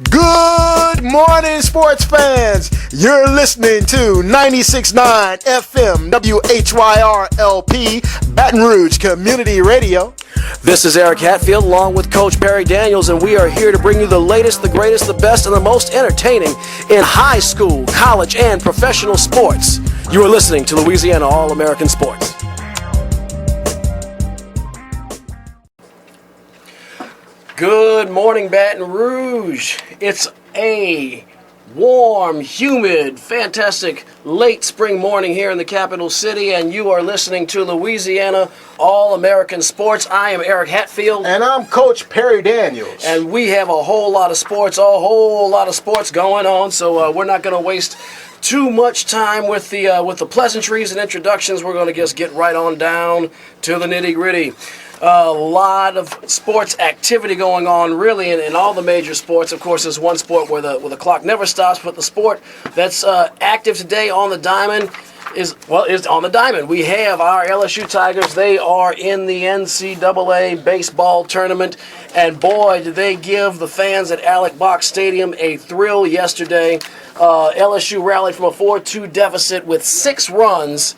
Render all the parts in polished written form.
Good morning, sports fans. You're listening to 96.9 FM WHYR-LP Baton Rouge Community Radio. This is Eric Hatfield along with Coach Perry Daniels, and we are here to bring you the latest, the greatest, the best, and the most entertaining in high school, college, and professional sports. You are listening to Louisiana All American Sports. Good morning, Baton Rouge. It's a warm, humid, fantastic late spring morning here in the capital city, and you are listening to Louisiana All American Sports. I am Eric Hatfield. And I'm Coach Perry Daniels. And we have a whole lot of sports going on, so we're not going to waste too much time with the pleasantries and introductions. We're going to just get right on down to the nitty-gritty. A lot of sports activity going on, really, in all the major sports. Of course, there's one sport where the clock never stops, but the sport that's active today on the diamond is on the diamond. We have our LSU Tigers. They are in the NCAA baseball tournament, and boy, did they give the fans at Alex Box Stadium a thrill yesterday. LSU rallied from a 4-2 deficit with 6 runs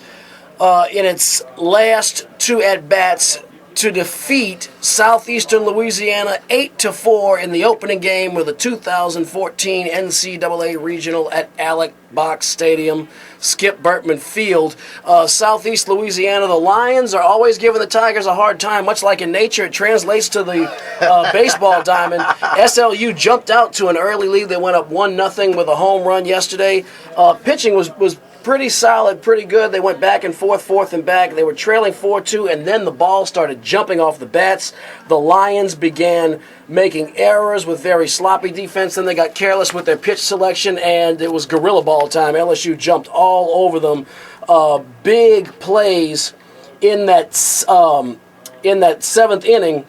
in its last 2 at-bats to defeat Southeastern Louisiana 8-4 in the opening game of the 2014 NCAA Regional at Alex Box Stadium, Skip Bertman Field. Southeast Louisiana, the Lions are always giving the Tigers a hard time, much like in nature. It translates to the baseball diamond. SLU jumped out to an early lead. They went up 1-0 with a home run yesterday. Pitching was pretty solid, pretty good. They went back and forth and back. They were trailing 4-2, and then the ball started jumping off the bats. The Lions began making errors with very sloppy defense. Then they got careless with their pitch selection, and it was gorilla ball time. LSU jumped all over them. Big plays in that 7th inning.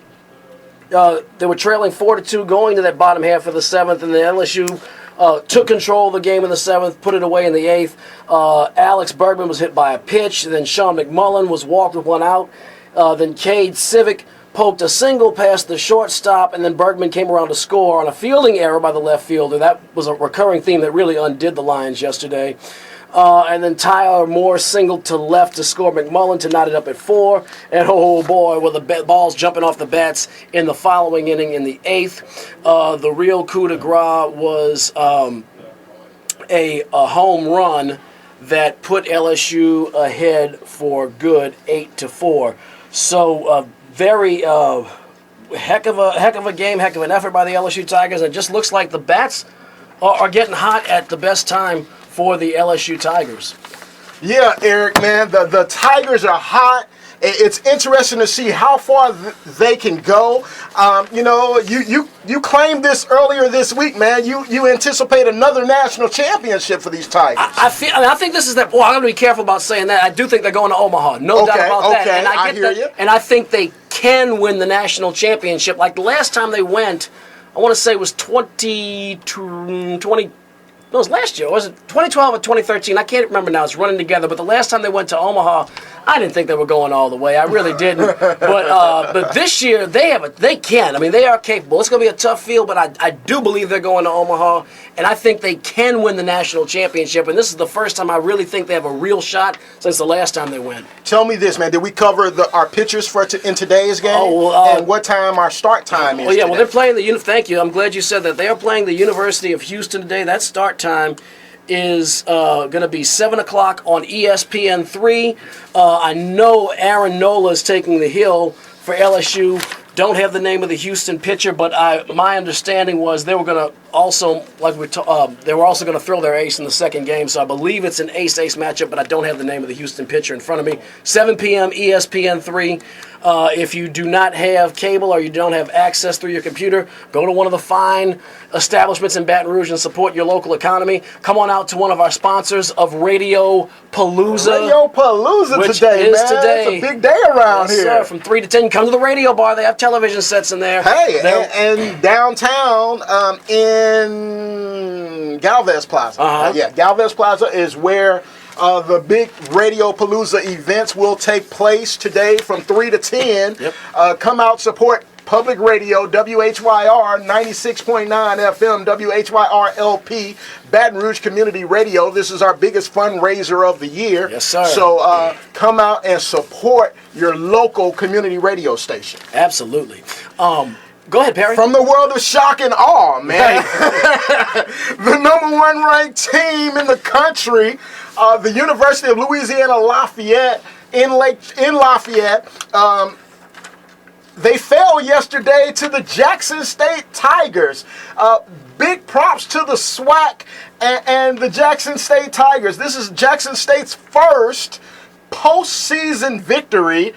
They were trailing 4-2 going to that bottom half of the 7th, and the LSU took control of the game in the 7th, put it away in the 8th. Alex Bergman was hit by a pitch. Then Sean McMullen was walked with 1 out. Then Cade Civic poked a single past the shortstop, and then Bergman came around to score on a fielding error by the left fielder. That was a recurring theme that really undid the Lions yesterday. And then Tyler Moore singled to left to score McMullen to knot it up at 4. And oh boy, were the balls jumping off the bats in the following inning in the 8th. The real coup de grace was a home run that put LSU ahead for good 8-4. So very heck of a game, heck of an effort by the LSU Tigers. It just looks like the bats are getting hot at the best time for the LSU Tigers. Yeah, Eric, man, the Tigers are hot. It's interesting to see how far they can go. You claimed this earlier this week, man. You anticipate another national championship for these Tigers. I think this is that. Well, I'm going to be careful about saying that. I do think they're going to Omaha. No doubt about that. And I hear you. And I think they can win the national championship. Like the last time they went, I want to say it was 20. No, it was last year. Was it 2012 or 2013? I can't remember now. It's running together. But the last time they went to Omaha, I didn't think they were going all the way. I really didn't. But this year, they can. I mean, they are capable. It's going to be a tough field, but I do believe they're going to Omaha, and I think they can win the national championship. And this is the first time I really think they have a real shot since the last time they went. Tell me this, man. Did we cover our pitchers in today's game? And what time our start time is? Well, they're playing thank you. I'm glad you said that. They are playing the University of Houston today. That start time is going to be 7 o'clock on ESPN3. I know Aaron Nola is taking the hill for LSU. Don't have the name of the Houston pitcher, but my understanding was they were going to also, they were also going to throw their ace in the second game, so I believe it's an ace-ace matchup, but I don't have the name of the Houston pitcher in front of me. 7 p.m. ESPN3. If you do not have cable or you don't have access through your computer, go to one of the fine establishments in Baton Rouge and support your local economy. Come on out to one of our sponsors of Radio Palooza. Radio Palooza which today, is man. Today. It's a big day around here. Sir, from 3 to 10. Come to the radio bar. They have television sets in there. Hey, and downtown in Galvez Plaza. Galvez Plaza is where the big Radio Palooza events will take place today from 3 to 10. Yep. Come out, support Public Radio, WHYR 96.9 FM, WHYR-LP, Baton Rouge Community Radio. This is our biggest fundraiser of the year. Yes, sir. So come out and support your local community radio station. Absolutely. Go ahead, Perry. From the world of shock and awe, man. The number one ranked team in the country, the University of Louisiana Lafayette in Lafayette, they fell yesterday to the Jackson State Tigers. Big props to the SWAC and the Jackson State Tigers. This is Jackson State's first postseason victory.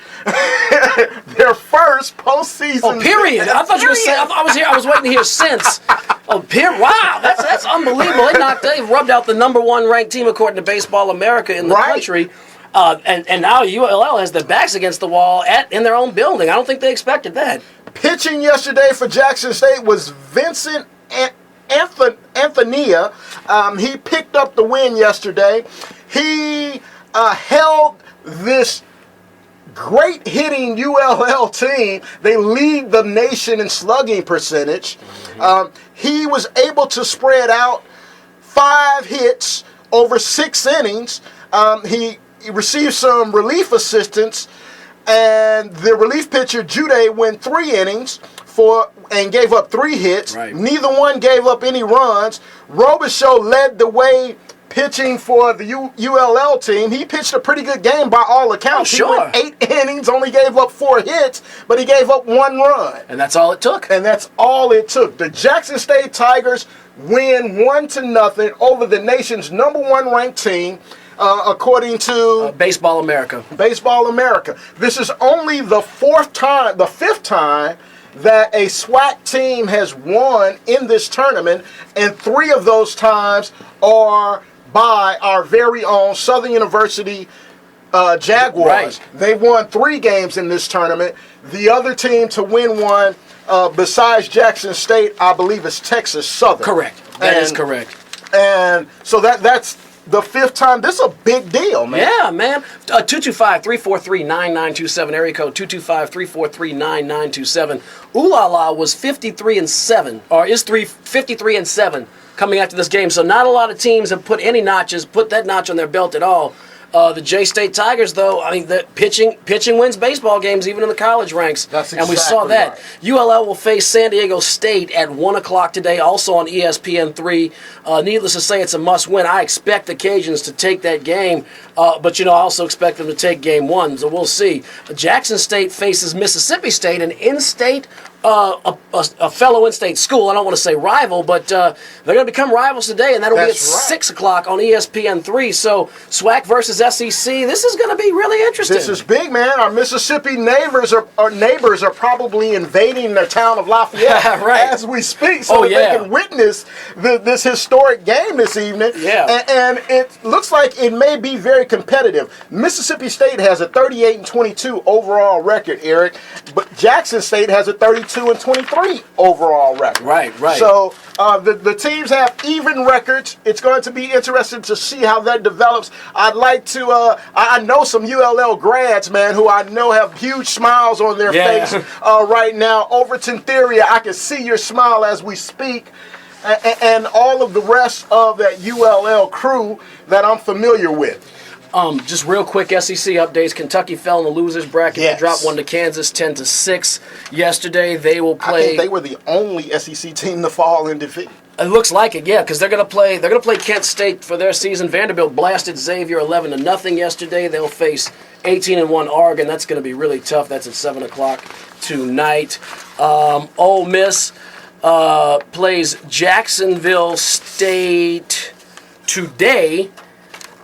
Their first postseason. Oh, period. I thought you were saying. I was waiting to hear since. Oh, period. Wow, that's unbelievable. They rubbed out the number one ranked team according to Baseball America in the country. And now ULL has their backs against the wall in their own building. I don't think they expected that. Pitching yesterday for Jackson State was Vincent Anthony. He picked up the win yesterday. He held this great hitting ULL team. They lead the nation in slugging percentage. He was able to spread out 5 hits over 6 innings. He received some relief assistance, and the relief pitcher Jude went 3 innings and gave up 3 hits. Right. Neither one gave up any runs. Robichaux led the way pitching for the ULL team. He pitched a pretty good game by all accounts. Oh, sure. He went 8 innings, only gave up 4 hits, but he gave up 1 run. And that's all it took. The Jackson State Tigers win 1-0 over the nation's number one ranked team, according to Baseball America. Baseball America. This is only the 5th time that a SWAC team has won in this tournament, and 3 of those times are by our very own Southern University Jaguars. Right. They've won 3 games in this tournament. The other team to win one, besides Jackson State, I believe, is Texas Southern. Correct. That is correct. And so that's the 5th time. This is a big deal, man. Yeah, man. 225-343-9927, area code 225-343-9927. Ooh La La was 53-7, or is 53-7 coming after this game. So not a lot of teams have put that notch on their belt at all. The J-State Tigers, though, I mean, the pitching wins baseball games, even in the college ranks. That's and we saw exactly that. right. ULL will face San Diego State at 1 o'clock today, also on ESPN3. Needless to say, it's a must-win. I expect the Cajuns to take that game, but, I also expect them to take game 1, so we'll see. Jackson State faces Mississippi State, an in-state a fellow in-state school. I don't want to say rival, but they're going to become rivals today, and that'll be at 6 o'clock on ESPN3. So SWAC versus SEC. This is going to be really interesting. This is big, man. Our Mississippi neighbors are probably invading the town of Lafayette right. as we speak, so that they can witness this historic game this evening. Yeah. And it looks like it may be very competitive. Mississippi State has a 38-22 overall record, Eric, but Jackson State has a 32-23 overall record. Right. So the teams have even records. It's going to be interesting to see how that develops. I'd like to, I know some ULL grads, man, who I know have huge smiles on their face right now. Overton Theory, I can see your smile as we speak. And all of the rest of that ULL crew that I'm familiar with. Just real quick SEC updates. Kentucky fell in the losers bracket. Yes. They dropped 1 to Kansas 10-6 yesterday. They will play. I think they were the only SEC team to fall in defeat. It looks like it, yeah, because they're going to play Kent State for their season. Vanderbilt blasted Xavier 11-0 yesterday. They'll face 18-1 Oregon. That's going to be really tough. That's at 7 o'clock tonight. Ole Miss plays Jacksonville State today.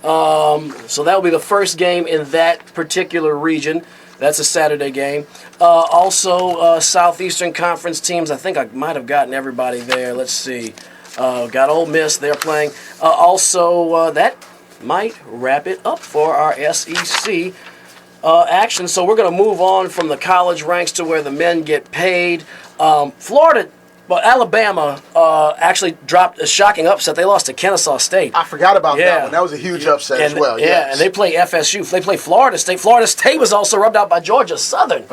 So that will be the first game in that particular region. That's a Saturday game. Also, Southeastern Conference teams. I think I might have gotten everybody there. Let's see. Got Ole Miss. They're playing. That might wrap it up for our SEC action. So we're going to move on from the college ranks to where the men get paid. Florida But Alabama actually dropped a shocking upset. They lost to Kennesaw State. I forgot about that one. That was a huge upset as well. Yeah, and they play FSU. They play Florida State. Florida State was also rubbed out by Georgia Southern.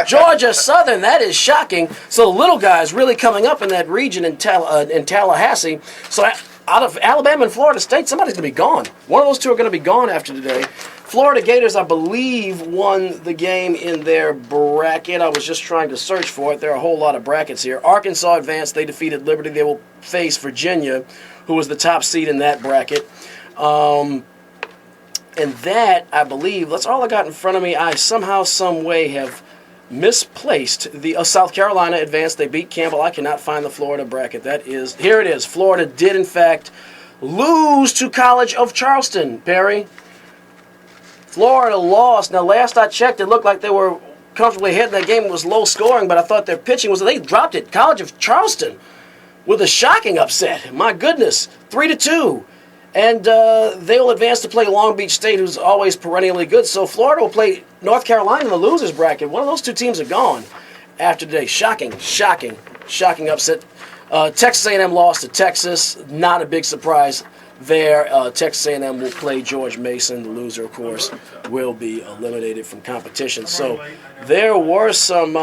Georgia Southern, that is shocking. So the little guys really coming up in that region in Tallahassee. So out of Alabama and Florida State, somebody's going to be gone. One of those two are going to be gone after today. Florida Gators, I believe, won the game in their bracket. I was just trying to search for it. There are a whole lot of brackets here. Arkansas advanced. They defeated Liberty. They will face Virginia, who was the top seed in that bracket. And that, I believe, that's all I got in front of me. I somehow, some way have misplaced the South Carolina advanced. They beat Campbell. I cannot find the Florida bracket. Here it is. Florida did, in fact, lose to College of Charleston, Perry. Florida lost. Now, last I checked, it looked like they were comfortably ahead in that game. It was low scoring, but I thought their pitching was... They dropped it. College of Charleston with a shocking upset. My goodness. 3-2. And they will advance to play Long Beach State, who's always perennially good. So Florida will play North Carolina in the losers bracket. One of those two teams are gone after today. Shocking upset. Texas A&M lost to Texas. Not a big surprise there. Texas A&M will play George Mason. The loser, of course, will be eliminated from competition. So there were some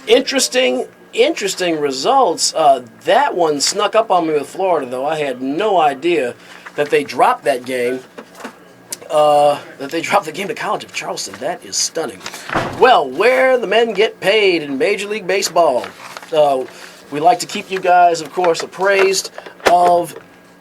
interesting results. That one snuck up on me with Florida, though. I had no idea that they dropped that game. That they dropped the game to College of Charleston. That is stunning. Well, where the men get paid in Major League Baseball. We like to keep you guys, of course, appraised of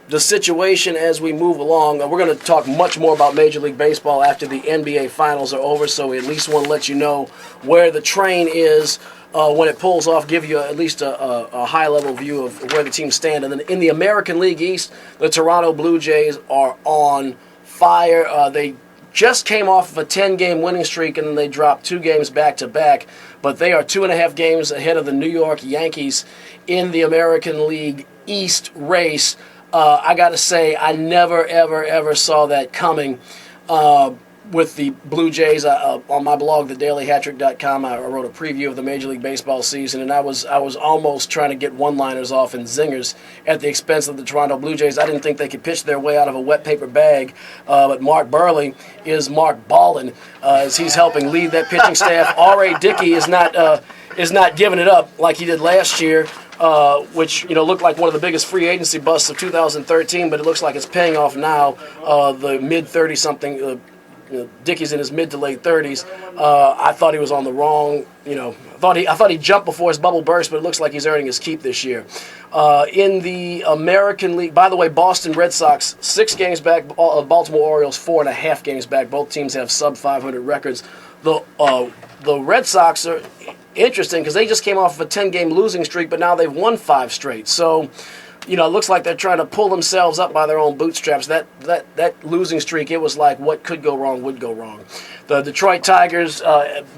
the situation as we move along. We're going to talk much more about Major League Baseball after the NBA Finals are over, so we at least want to let you know where the train is when it pulls off, give you at least a high-level view of where the teams stand. And then in the American League East, the Toronto Blue Jays are on fire. They just came off of a 10-game winning streak, and then they dropped 2 games back-to-back. But they are 2.5 games ahead of the New York Yankees in the American League East race. I got to say, I never, ever saw that coming with the Blue Jays. On my blog, thedailyhattrick.com, I wrote a preview of the Major League Baseball season, and I was almost trying to get one-liners off and zingers at the expense of the Toronto Blue Jays. I didn't think they could pitch their way out of a wet paper bag, but Mark Burley is Mark Ballin as he's helping lead that pitching staff. R.A. Dickey is not giving it up like he did last year. Which looked like one of the biggest free agency busts of 2013, but it looks like it's paying off now. The mid-30-something, Dickey's in his mid to late 30s. I thought he was on the wrong. I thought he jumped before his bubble burst, but it looks like he's earning his keep this year. In the American League, by the way, Boston Red Sox 6 games back. Baltimore Orioles 4.5 games back. Both teams have sub 500 records. The Red Sox are interesting because they just came off of a 10-game losing streak, but now they've won 5 straight. So, it looks like they're trying to pull themselves up by their own bootstraps. That losing streak, it was like what could go wrong would go wrong. The Detroit Tigers,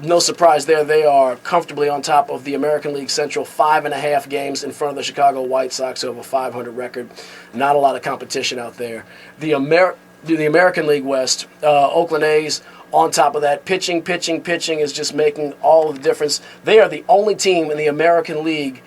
no surprise there. They are comfortably on top of the American League Central, 5.5 games in front of the Chicago White Sox, who have a 500 record. Not a lot of competition out there. The American League West, Oakland A's, on top of that, pitching is just making all of the difference. They are the only team in the American League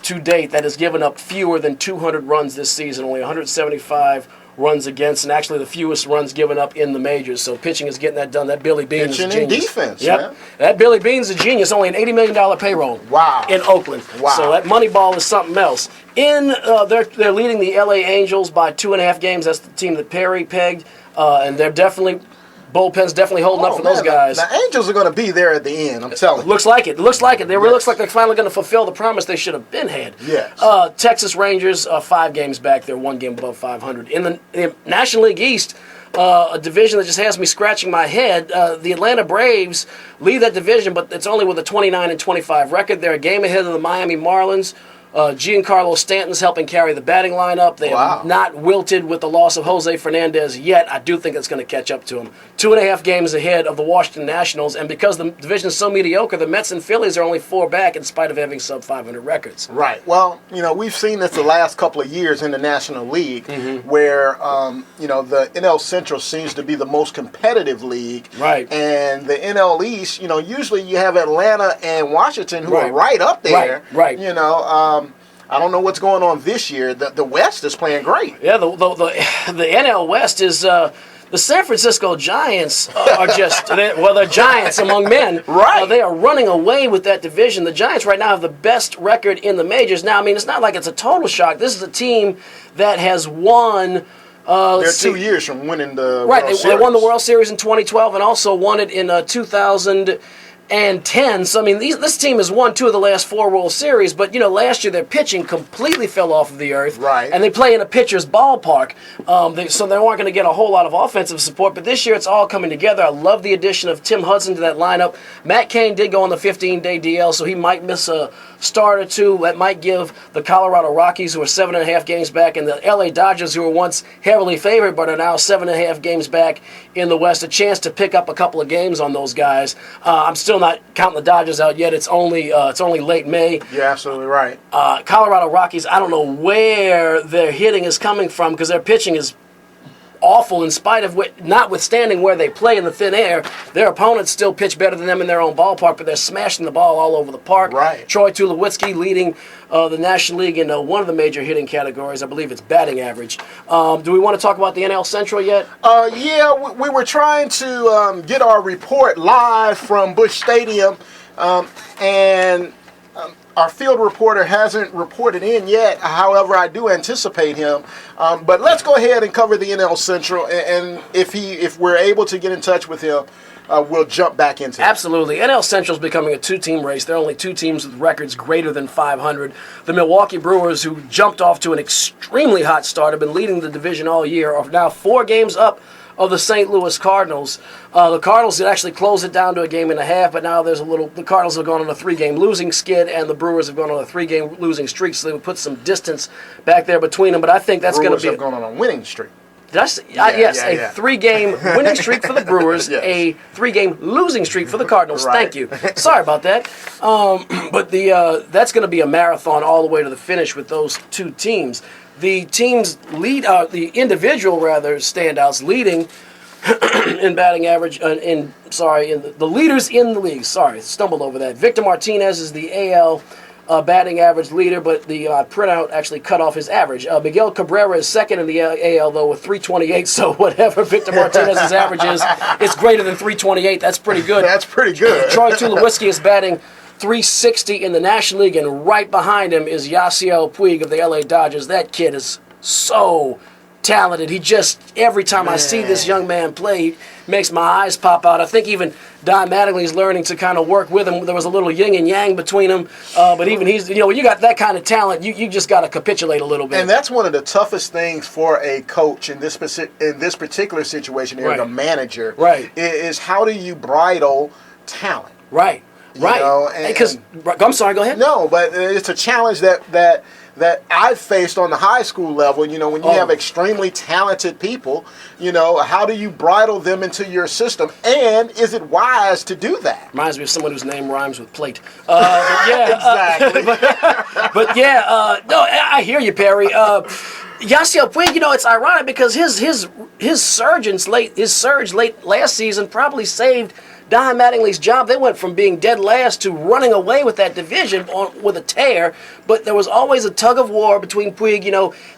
to date that has given up fewer than 200 runs this season, only 175 runs against, and actually the fewest runs given up in the majors. So pitching is getting that done. That Billy Beane is a genius. Pitching and defense, yep. Man. That Billy Beane's a genius. Only an $80 million payroll. Wow. In Oakland. Wow. So that money ball is something else. They're leading the LA Angels by 2.5 games. That's the team that Perry pegged, and they're definitely... Bullpen's definitely holding up for those guys. The Angels are going to be there at the end, I'm telling you. Looks like it. It looks like they're finally going to fulfill the promise they should have been had. Yes. Texas Rangers, 5 games back. They're 1 game above 500. In the National League East, a division that just has me scratching my head, the Atlanta Braves lead that division, but it's only with a 29-25 record. They're a game ahead of the Miami Marlins, Giancarlo Stanton's helping carry the batting lineup. They have not wilted with the loss of Jose Fernandez yet. I do think it's going to catch up to them. 2.5 games ahead of the Washington Nationals, and because the division is so mediocre, the Mets and Phillies are only 4 back in spite of having sub-500 records. Right. Well, we've seen this the last couple of years in the National League, where the NL Central seems to be the most competitive league. Right. And the NL East, usually you have Atlanta and Washington who are right up there. Right. I don't know what's going on this year. The West is playing great. Yeah, the NL West is the San Francisco Giants are just they're giants among men. Right. They are running away with that division. The Giants right now have the best record in the majors. Now, I mean, it's not like it's a total shock. This is a team that has won. They're 2 years from winning the World Series. They won the World Series in 2012 and also won it in 2010. So, I mean, this team has won 2 of the last 4 World Series, but, last year their pitching completely fell off of the earth. Right. And they play in a pitcher's ballpark, so they weren't going to get a whole lot of offensive support, but this year it's all coming together. I love the addition of Tim Hudson to that lineup. Matt Cain did go on the 15-day DL, so he might miss a start or 2. That might give the Colorado Rockies, who are 7.5 games back, and the LA Dodgers, who were once heavily favored but are now 7.5 games back in the West, a chance to pick up a couple of games on those guys. I'm still not counting the Dodgers out yet. It's only late May. You're absolutely right. Colorado Rockies, I don't know where their hitting is coming from because their pitching is awful in spite of notwithstanding where they play in the thin air. Their opponents still pitch better than them in their own ballpark, but they're smashing the ball all over the park. Right. Troy Tulowitzki leading the National League in one of the major hitting categories. I believe it's batting average. Do we want to talk about the NL Central yet? Yeah, we were trying to get our report live from Busch Stadium, and our field reporter hasn't reported in yet. However, I do anticipate him. But let's go ahead and cover the NL Central, and if we're able to get in touch with him, we'll jump back into it. Absolutely. NL Central is becoming a 2-team race. There are only 2 teams with records greater than 500. The Milwaukee Brewers, who jumped off to an extremely hot start, have been leading the division all year, are now 4 games up of the St. Louis Cardinals. The Cardinals did actually close it down to a game and a half, but now the Cardinals have gone on a 3-game losing skid, and the Brewers have gone on a 3-game losing streak, so they would put some distance back there between them. But I think that's going to be... Brewers have gone on a winning streak. Yes, a 3-game winning streak for the Brewers, yes. A 3-game losing streak for the Cardinals. Right. Thank you. Sorry about that. But that's going to be a marathon all the way to the finish with those 2 teams. The teams the individual standouts leading in batting average. The leaders in the league. Sorry, stumbled over that. Victor Martinez is the AL batting average leader, but the printout actually cut off his average. Miguel Cabrera is second in the AL, though, with 328, so whatever Victor Martinez's average is, it's greater than 328. That's pretty good. That's pretty good. Troy Tulowitzki is batting 360 in the National League, and right behind him is Yasiel Puig of the LA Dodgers. That kid is so talented. He just, every time I see this young man play, he makes my eyes pop out. I think even Don Mattingly's learning to kind of work with him. There was a little yin and yang between them, but even he's, when you got that kind of talent, you just got to capitulate a little bit. And that's one of the toughest things for a coach in this particular situation, or the manager, is how do you bridle talent? Right. Because I'm sorry, go ahead. No, but it's a challenge that I've faced on the high school level. When you have extremely talented people, how do you bridle them into your system? And is it wise to do that? Reminds me of someone whose name rhymes with plate. Exactly. No, I hear you, Perry. Yasiel Puig, it's ironic because his surge late last season probably saved Don Mattingly's job. They went from being dead last to running away with that division with a tear, but there was always a tug of war between Puig.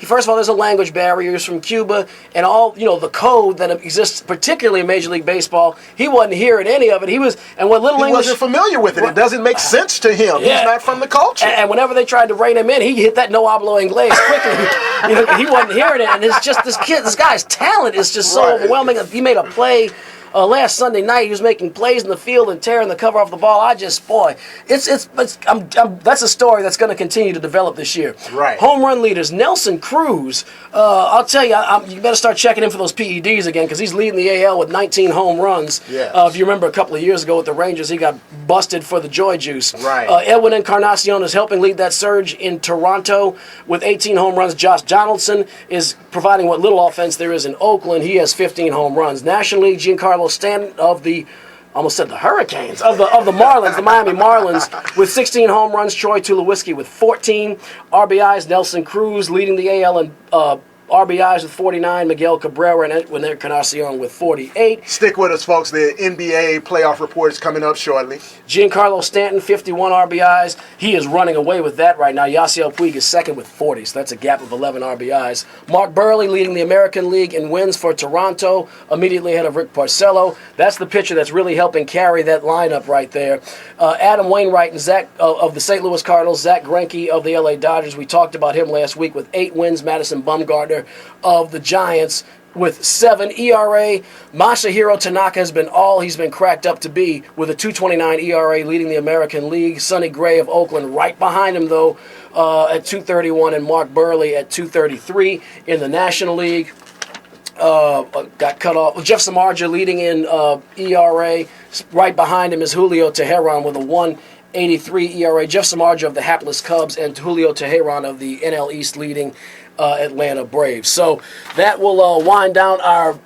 First of all, there's a language barrier. He's from Cuba, and all, the code that exists, particularly in Major League Baseball, he wasn't hearing any of it. He wasn't familiar with it. It doesn't make sense to him. Yeah. He's not from the culture. And whenever they tried to rein him in, he hit that no hablo inglés quickly. He wasn't hearing it, and it's just this guy's talent is just so overwhelming. He made a play last Sunday night. He was making plays in the field and tearing the cover off the ball. That's a story that's going to continue to develop this year. Right. Home run leaders, Nelson Cruz. I'll tell you, you better start checking in for those PEDs again because he's leading the AL with 19 home runs. Yes. If you remember a couple of years ago with the Rangers, he got busted for the joy juice. Right. Edwin Encarnacion is helping lead that surge in Toronto with 18 home runs. Josh Donaldson is providing what little offense there is in Oakland. He has 15 home runs. National League, Giancarlo Stanton of the almost said the Hurricanes, of the Marlins, the Miami Marlins, with 16 home runs. Troy Tulowitzki with 14 RBIs. Nelson Cruz leading the AL in RBIs with 49. Miguel Cabrera and Edwin Encarnacion with 48. Stick with us, folks. The NBA playoff report is coming up shortly. Giancarlo Stanton, 51 RBIs. He is running away with that right now. Yasiel Puig is second with 40, so that's a gap of 11 RBIs. Mark Burley leading the American League in wins for Toronto, immediately ahead of Rick Porcello. That's the pitcher that's really helping carry that lineup right there. Adam Wainwright and Zach of the St. Louis Cardinals, Zach Greinke of the LA Dodgers. We talked about him last week with 8 wins. Madison Bumgarner of the Giants with 7 ERA. Masahiro Tanaka has been all he's been cracked up to be with a 2.29 ERA leading the American League. Sonny Gray of Oakland right behind him, though, at 2.31, and Mark Burley at 2.33 in the National League. Got cut off. Jeff Samardzija leading in ERA. Right behind him is Julio Teheran with a 1.83 ERA. Jeff Samardzija of the hapless Cubs and Julio Teheran of the NL East leading Atlanta Braves. So that will wind down our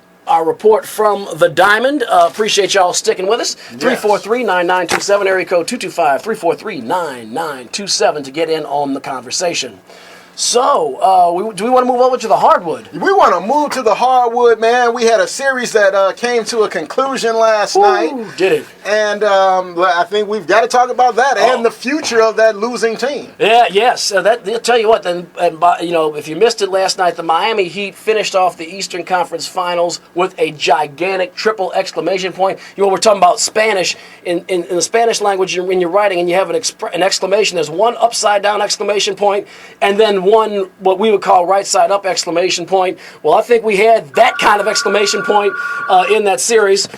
report from the Diamond. Appreciate y'all sticking with us. 343-9927, area code 225-343-9927 to get in on the conversation. So, do we want to move over to the hardwood? We want to move to the hardwood, man. We had a series that came to a conclusion last night. Did it? And I think we've got to talk about that and the future of that losing team. Yeah, yes. I'll tell you what, then, if you missed it last night, the Miami Heat finished off the Eastern Conference Finals with a gigantic triple exclamation point. We're talking about Spanish. In the Spanish language, when you're writing and you have an exclamation, there's one upside down exclamation point, and then one what we would call right side up exclamation point. Well, I think we had that kind of exclamation point in that series.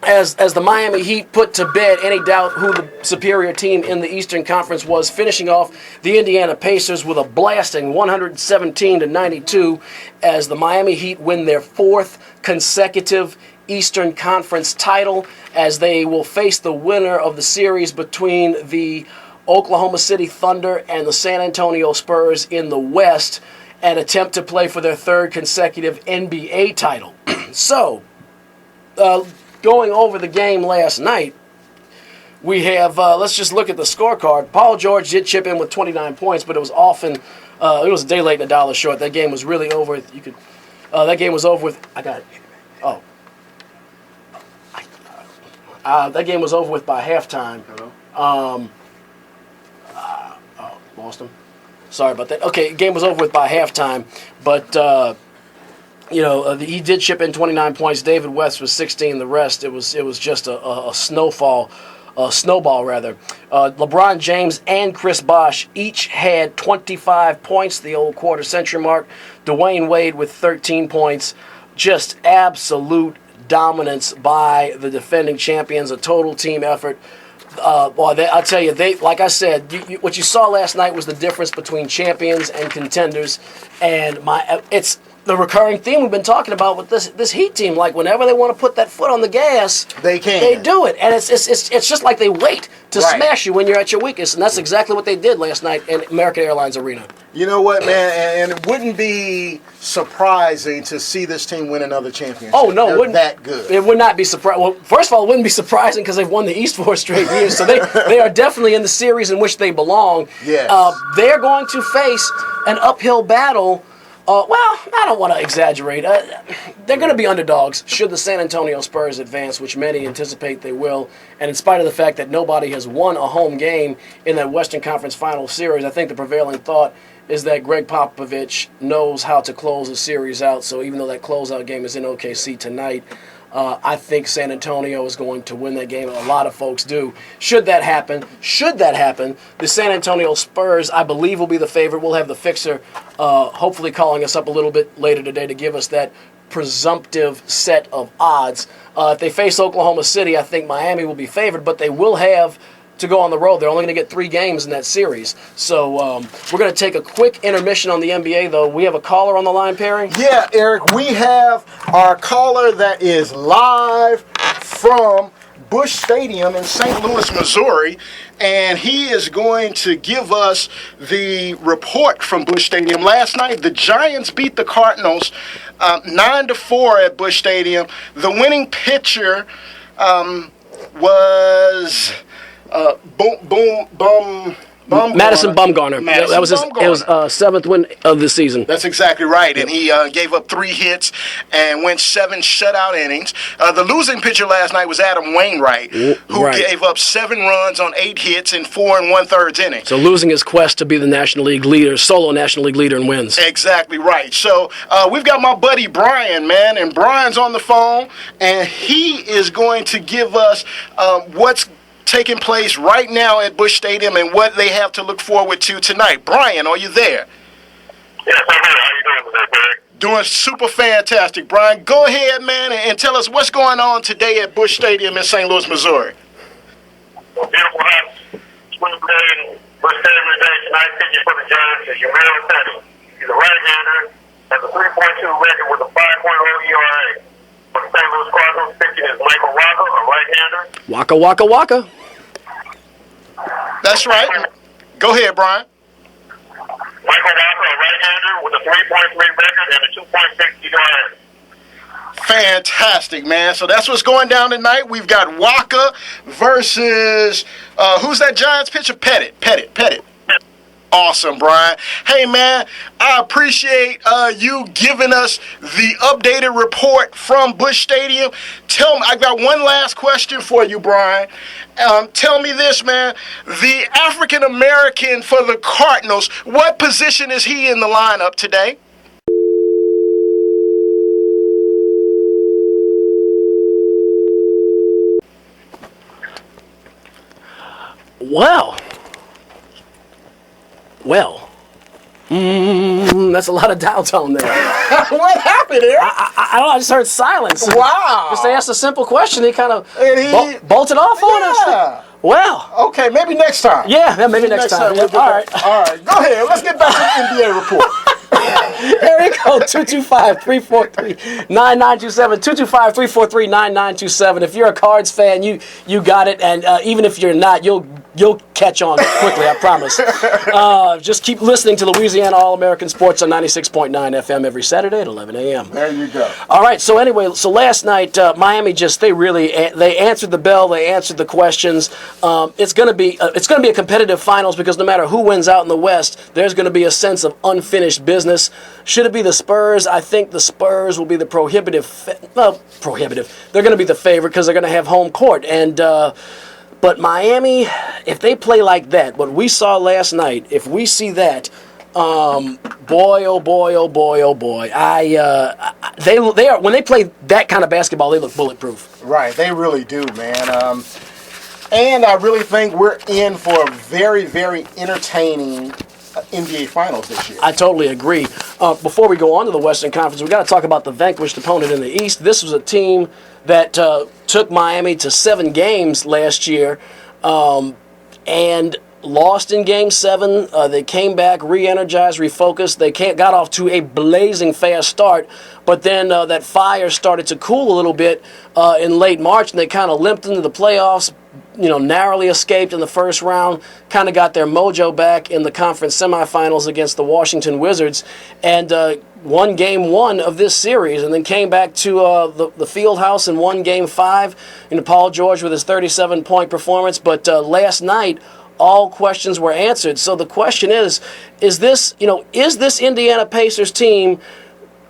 As the Miami Heat put to bed any doubt who the superior team in the Eastern Conference was, finishing off the Indiana Pacers with a blasting 117-92 as the Miami Heat win their 4th consecutive Eastern Conference title, as they will face the winner of the series between the Oklahoma City Thunder and the San Antonio Spurs in the West and attempt to play for their 3rd consecutive NBA title. So, going over the game last night, we have, let's just look at the scorecard. Paul George did chip in with 29 points, but it was often, it was a day late and a dollar short. That game was really over. That game was over with, that game was over with by halftime. Lost him. Sorry about that. Okay, game was over with by halftime, but he did chip in 29 points. David West was 16. The rest, it was just a snowball. LeBron James and Chris Bosh each had 25 points, the old quarter century mark. Dwayne Wade with 13 points. Just absolute dominance by the defending champions. A total team effort. I'll tell you, like I said, what you saw last night was the difference between champions and contenders, and it's the recurring theme we've been talking about with this Heat team. Like, whenever they want to put that foot on the gas, they do it, and it's just like they wait to smash you when you're at your weakest, and that's exactly what they did last night in American Airlines Arena. You know what, man? And it wouldn't be surprising to see this team win another championship. Oh, no. They're that good. It would not be surprising. Well, first of all, it wouldn't be surprising because they've won the East 4 straight years. So they are definitely in the series in which they belong. Yes. They're going to face an uphill battle. I don't want to exaggerate. They're going to be underdogs should the San Antonio Spurs advance, which many anticipate they will. And in spite of the fact that nobody has won a home game in that Western Conference Final Series, I think the prevailing thought is that Greg Popovich knows how to close a series out. So even though that closeout game is in OKC tonight, I think San Antonio is going to win that game. A lot of folks do. Should that happen, the San Antonio Spurs, I believe, will be the favorite. We'll have the fixer hopefully calling us up a little bit later today to give us that presumptive set of odds. If they face Oklahoma City, I think Miami will be favored, but they will have to go on the road. They're only going to get 3 games in that series. So we're going to take a quick intermission on the NBA, though. We have a caller on the line, Perry? Yeah, Eric, we have our caller that is live from Busch Stadium in St. Louis, Missouri, and he is going to give us the report from Busch Stadium. Last night, the Giants beat the Cardinals 9-4 at Busch Stadium. The winning pitcher was Madison Bumgarner. That was his seventh win of the season. That's exactly right. And he gave up 3 hits and went 7 shutout innings. The losing pitcher last night was Adam Wainwright, who gave up 7 runs on 8 hits in 4 1/3 innings. So losing his quest to be the National League leader, solo National League leader in wins. Exactly right. So we've got my buddy Brian, man, and Brian's on the phone, and he is going to give us what's taking place right now at Busch Stadium and what they have to look forward to tonight. Brian, are you there? Yes, I'm here. How you doing today, Greg? Doing super fantastic, Brian. Go ahead, man, and tell us what's going on today at Busch Stadium in St. Louis, Missouri. Well, beautiful hot spring day in Busch Stadium today. Tonight, pitching for the Giants is Yamil Teddy. He's a right-hander, has a 3.2 record with a 5.0 ERA. For the St. Louis Cardinals, pitching is Michael Waka, a right-hander. Waka, waka, waka. That's right. Go ahead, Brian. Michael Waka, a right-hander with a 3.3 record and a 2.6 ERA. Fantastic, man. So that's what's going down tonight. We've got Waka versus, who's that Giants pitcher? Pettit. Awesome, Brian. Hey, man, I appreciate you giving us the updated report from Busch Stadium. Tell me, I got one last question for you, Brian. Tell me this, man. The African-American for the Cardinals, what position is he in the lineup today? Well, that's a lot of downtown there. What happened there? I don't know, I just heard silence. Wow. Just asked a simple question, he kind of bolted off Yeah. on us. Well. Okay, maybe next time. Yeah, maybe next time. We'll All right. All right, go ahead. Let's get back to the NBA report. There you go, 225-343-9927, 225-343-9927. If you're a Cards fan, you got it, and even if you're not, you'll catch on quickly, I promise. Just keep listening to Louisiana All American Sports on 96.9 FM every Saturday at 11 a.m. There you go. All right, so anyway, last night, Miami they answered the bell, they answered the questions. It's going to be a competitive finals because no matter who wins out in the West, there's going to be a sense of unfinished business. Should it be the Spurs? I think the Spurs will be the prohibitive. They're going to be the favorite because they're going to have home court. And but Miami, if they play like that, what we saw last night, if we see that, boy, oh boy, oh boy, oh boy, they are when they play that kind of basketball, they look bulletproof. Right, they really do, man. And I really think we're in for a very, very entertaining NBA Finals this year. I totally agree. Before we go on to the Western Conference, we got to talk about the vanquished opponent in the East. This was a team that took Miami to 7 games last year and lost in Game 7. They came back, re-energized, refocused. They got off to a blazing fast start, but then that fire started to cool a little bit in late March, and they kind of limped into the playoffs. Narrowly escaped in the first round, kind of got their mojo back in the conference semifinals against the Washington Wizards, and won Game 1 of this series, and then came back to the field house and won Game 5. Paul George with his 37-point performance, but last night, all questions were answered. So the question is this Indiana Pacers team?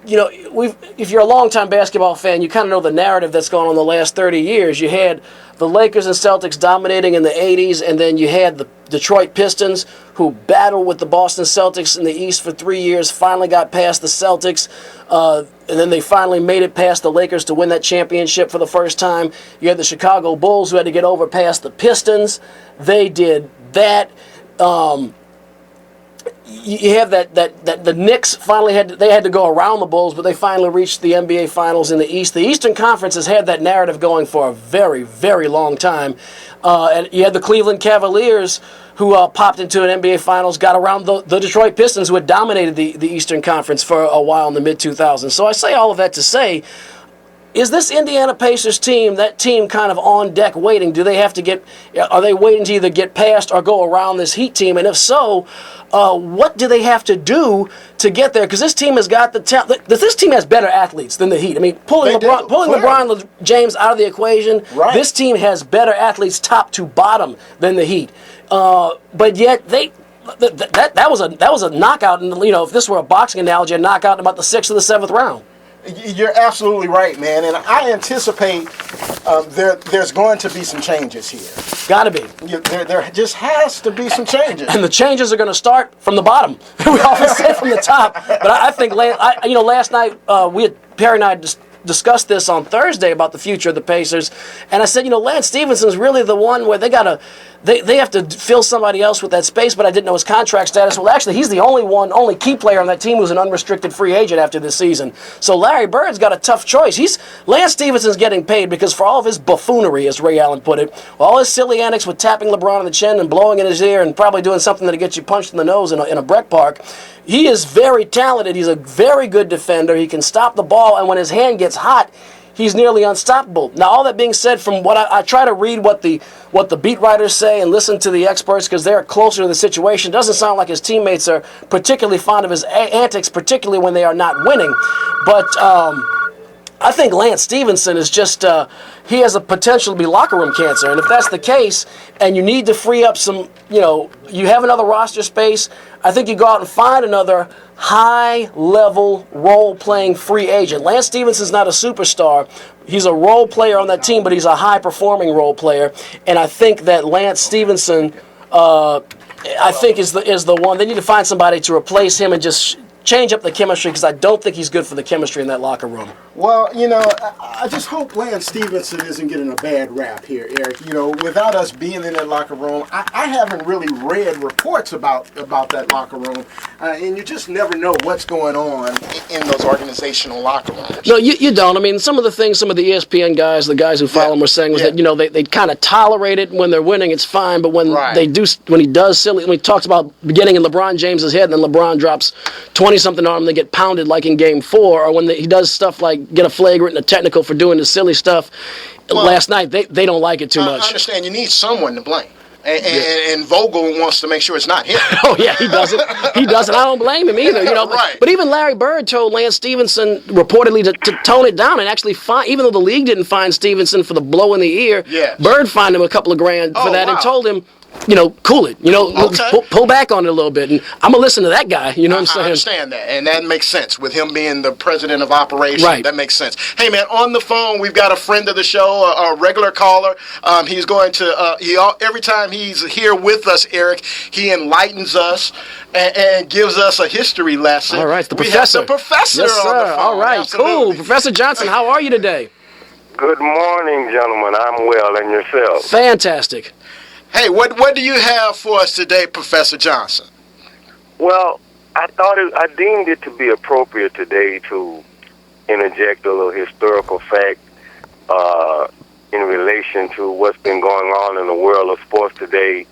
If you're a longtime basketball fan, you kind of know the narrative that's gone on the last 30 years. You had the Lakers and Celtics dominating in the 80s, and then you had the Detroit Pistons, who battled with the Boston Celtics in the East for 3 years, finally got past the Celtics, and then they finally made it past the Lakers to win that championship for the first time. You had the Chicago Bulls, who had to get over past the Pistons. They did that. you have that the Knicks finally had to go around the Bulls, but they finally reached the NBA Finals in the East. The Eastern Conference has had that narrative going for a very, very long time. And you had the Cleveland Cavaliers, who popped into an NBA Finals, got around the Detroit Pistons, who had dominated the Eastern Conference for a while in the mid-2000s. So I say all of that to say, is this Indiana Pacers team, that team kind of on deck waiting? Are they waiting to either get past or go around this Heat team? And if so, what do they have to do to get there? Because this team has got the talent. This team has better athletes than the Heat. I mean, pulling LeBron James out of the equation, right. This team has better athletes top to bottom than the Heat. But yet that was a knockout. And if this were a boxing analogy, a knockout in about the 6th or the 7th round. You're absolutely right, man, and I anticipate there's going to be some changes here. Got to be. There just has to be some changes, and the changes are going to start from the bottom. We always say from the top, but I think last night Perry and I discussed this on Thursday about the future of the Pacers, and I said, Lance Stephenson's really the one where they have to fill somebody else with that space, but I didn't know his contract status. Well, actually, he's the only key player on that team who's an unrestricted free agent after this season. So Larry Bird's got a tough choice. Lance Stephenson's getting paid because for all of his buffoonery, as Ray Allen put it, all his silly antics with tapping LeBron on the chin and blowing in his ear and probably doing something that'll get you punched in the nose in a Breck Park, he is very talented. He's a very good defender. He can stop the ball, and when his hand gets hot, he's nearly unstoppable. Now, all that being said, from what I try to read what the beat writers say and listen to the experts because they're closer to the situation, it doesn't sound like his teammates are particularly fond of his antics, particularly when they are not winning. But I think Lance Stephenson is just, he has a potential to be locker room cancer. And if that's the case, and you need to free up some, you have another roster space, I think you go out and find another high-level role-playing free agent. Lance Stephenson's not a superstar. He's a role player on that team, but he's a high-performing role player. And I think that Lance Stephenson, is the one. They need to find somebody to replace him and just change up the chemistry because I don't think he's good for the chemistry in that locker room. Well, I just hope Lance Stephenson isn't getting a bad rap here, Eric. Without us being in that locker room, I haven't really read reports about that locker room, and you just never know what's going on in those organizational locker rooms. No, you don't. I mean, some of the things some of the ESPN guys, the guys who follow him, were saying was that they kind of tolerate it when they're winning, it's fine, but when he talks about getting in LeBron James's head, and then LeBron drops 20-something on him, they get pounded like in Game 4, or when he does stuff like get a flagrant and a technical for doing the silly stuff. Last night, they don't like it too much. I understand. You need someone to blame. And Vogel wants to make sure it's not him. Oh, yeah, he doesn't. I don't blame him either. Right. But even Larry Bird told Lance Stephenson reportedly to tone it down and actually even though the league didn't fine Stephenson for the blow in the ear, Bird fined him a couple of grand for that and told him, cool it. Pull back on it a little bit. And I'm going to listen to that guy. You know what I'm saying? I understand that. And that makes sense with him being the president of operations. Right. That makes sense. Hey, man, on the phone, we've got a friend of the show, a regular caller. He's going to, every time he's here with us, Eric, he enlightens us and gives us a history lesson. All right, the professor. We have the professor yes, on the phone. All right, Absolutely. Cool. Professor Johnson, how are you today? Good morning, gentlemen. I'm well, and yourself? Fantastic. Hey, what do you have for us today, Professor Johnson? Well, I deemed it to be appropriate today to interject a little historical fact in relation to what's been going on in the world of sports today,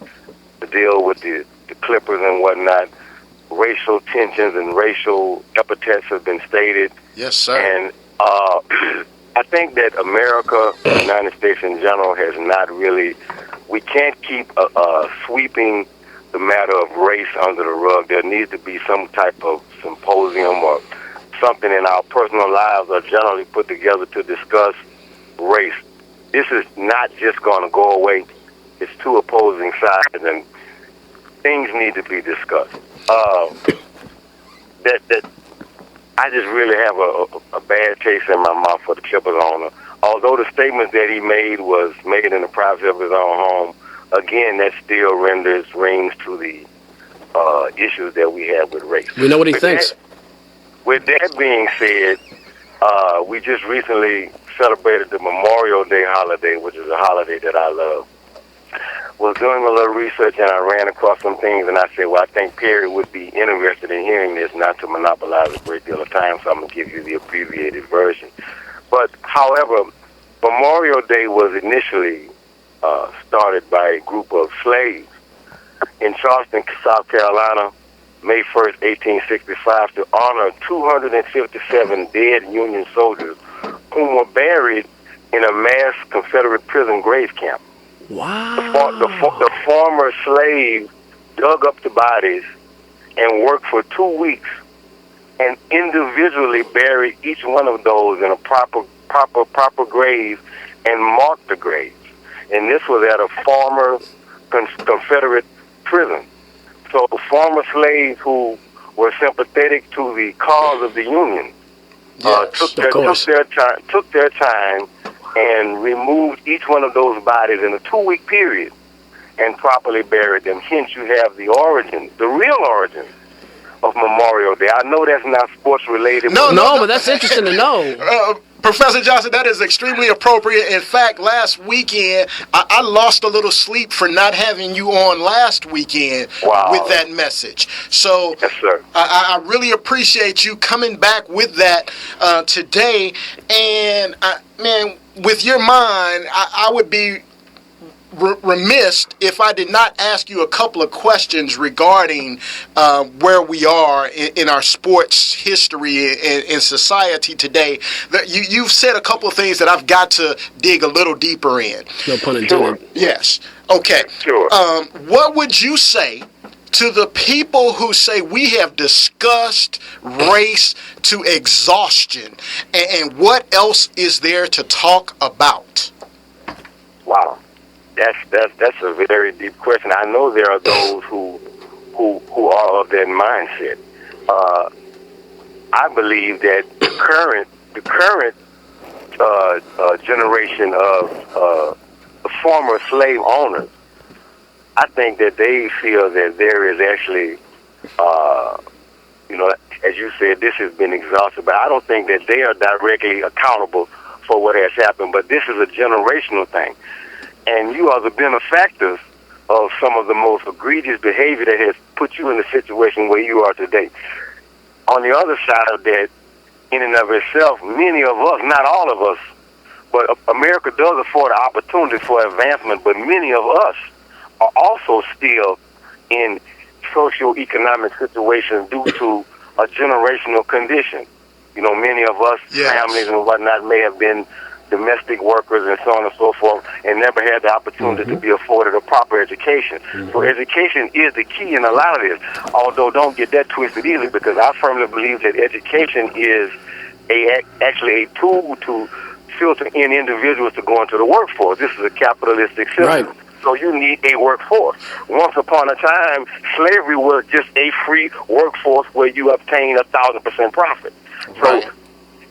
to deal with the Clippers and whatnot. Racial tensions and racial epithets have been stated. Yes, sir. And I think that America, the United States in general, has not really. We can't keep sweeping the matter of race under the rug. There needs to be some type of symposium or something in our personal lives are generally put together to discuss race. This is not just going to go away. It's two opposing sides, and things need to be discussed. That I just really have a bad taste in my mouth for the Clippers owner. Although the statement that he made was made in the privacy of his own home, again, that still rings to the issues that we have with race. We know what he thinks. With that being said, we just recently celebrated the Memorial Day holiday, which is a holiday that I love. was doing a little research, and I ran across some things, and I said, well, I think Perry would be interested in hearing this, not to monopolize a great deal of time, so I'm going to give you the abbreviated version. But, however, Memorial Day was initially started by a group of slaves in Charleston, South Carolina, May 1st, 1865, to honor 257 dead Union soldiers whom were buried in a mass Confederate prison grave camp. Wow. The former slaves dug up the bodies and worked for 2 weeks and individually buried each one of those in a proper grave and marked the graves. And this was at a former Confederate prison. So former slaves who were sympathetic to the cause of the Union took their time and removed each one of those bodies in a 2-week period and properly buried them. Hence, you have the origin, the real origin of Memorial Day. I know that's not sports related. No, but that's interesting to know. Professor Johnson, that is extremely appropriate. In fact, last weekend, I lost a little sleep for not having you on last weekend with that message. So yes, sir. I really appreciate you coming back with that today. And, man, with your mind, I would be remiss if I did not ask you a couple of questions regarding where we are in our sports history in society today. You've said a couple of things that I've got to dig a little deeper in. No pun intended. Yes. Okay. Sure. What would you say to the people who say we have discussed race to exhaustion, and what else is there to talk about? Wow. That's a very deep question. I know there are those who are of that mindset. I believe that the current generation of former slave owners, I think that they feel that there is actually, as you said, this has been exhausted. But I don't think that they are directly accountable for what has happened. But this is a generational thing. And you are the benefactors of some of the most egregious behavior that has put you in the situation where you are today. On the other side of that, in and of itself, many of us, not all of us, but America does afford an opportunity for advancement, but many of us are also still in socioeconomic situations due to a generational condition. You know, many of us, families and whatnot, may have been domestic workers and so on and so forth, and never had the opportunity to be afforded a proper education. So education is the key in a lot of this. Although don't get that twisted either, because I firmly believe that education is actually a tool to filter in individuals to go into the workforce. This is a capitalistic system. Right. So you need a workforce. Once upon a time, slavery was just a free workforce where you obtained 1,000% profit. So,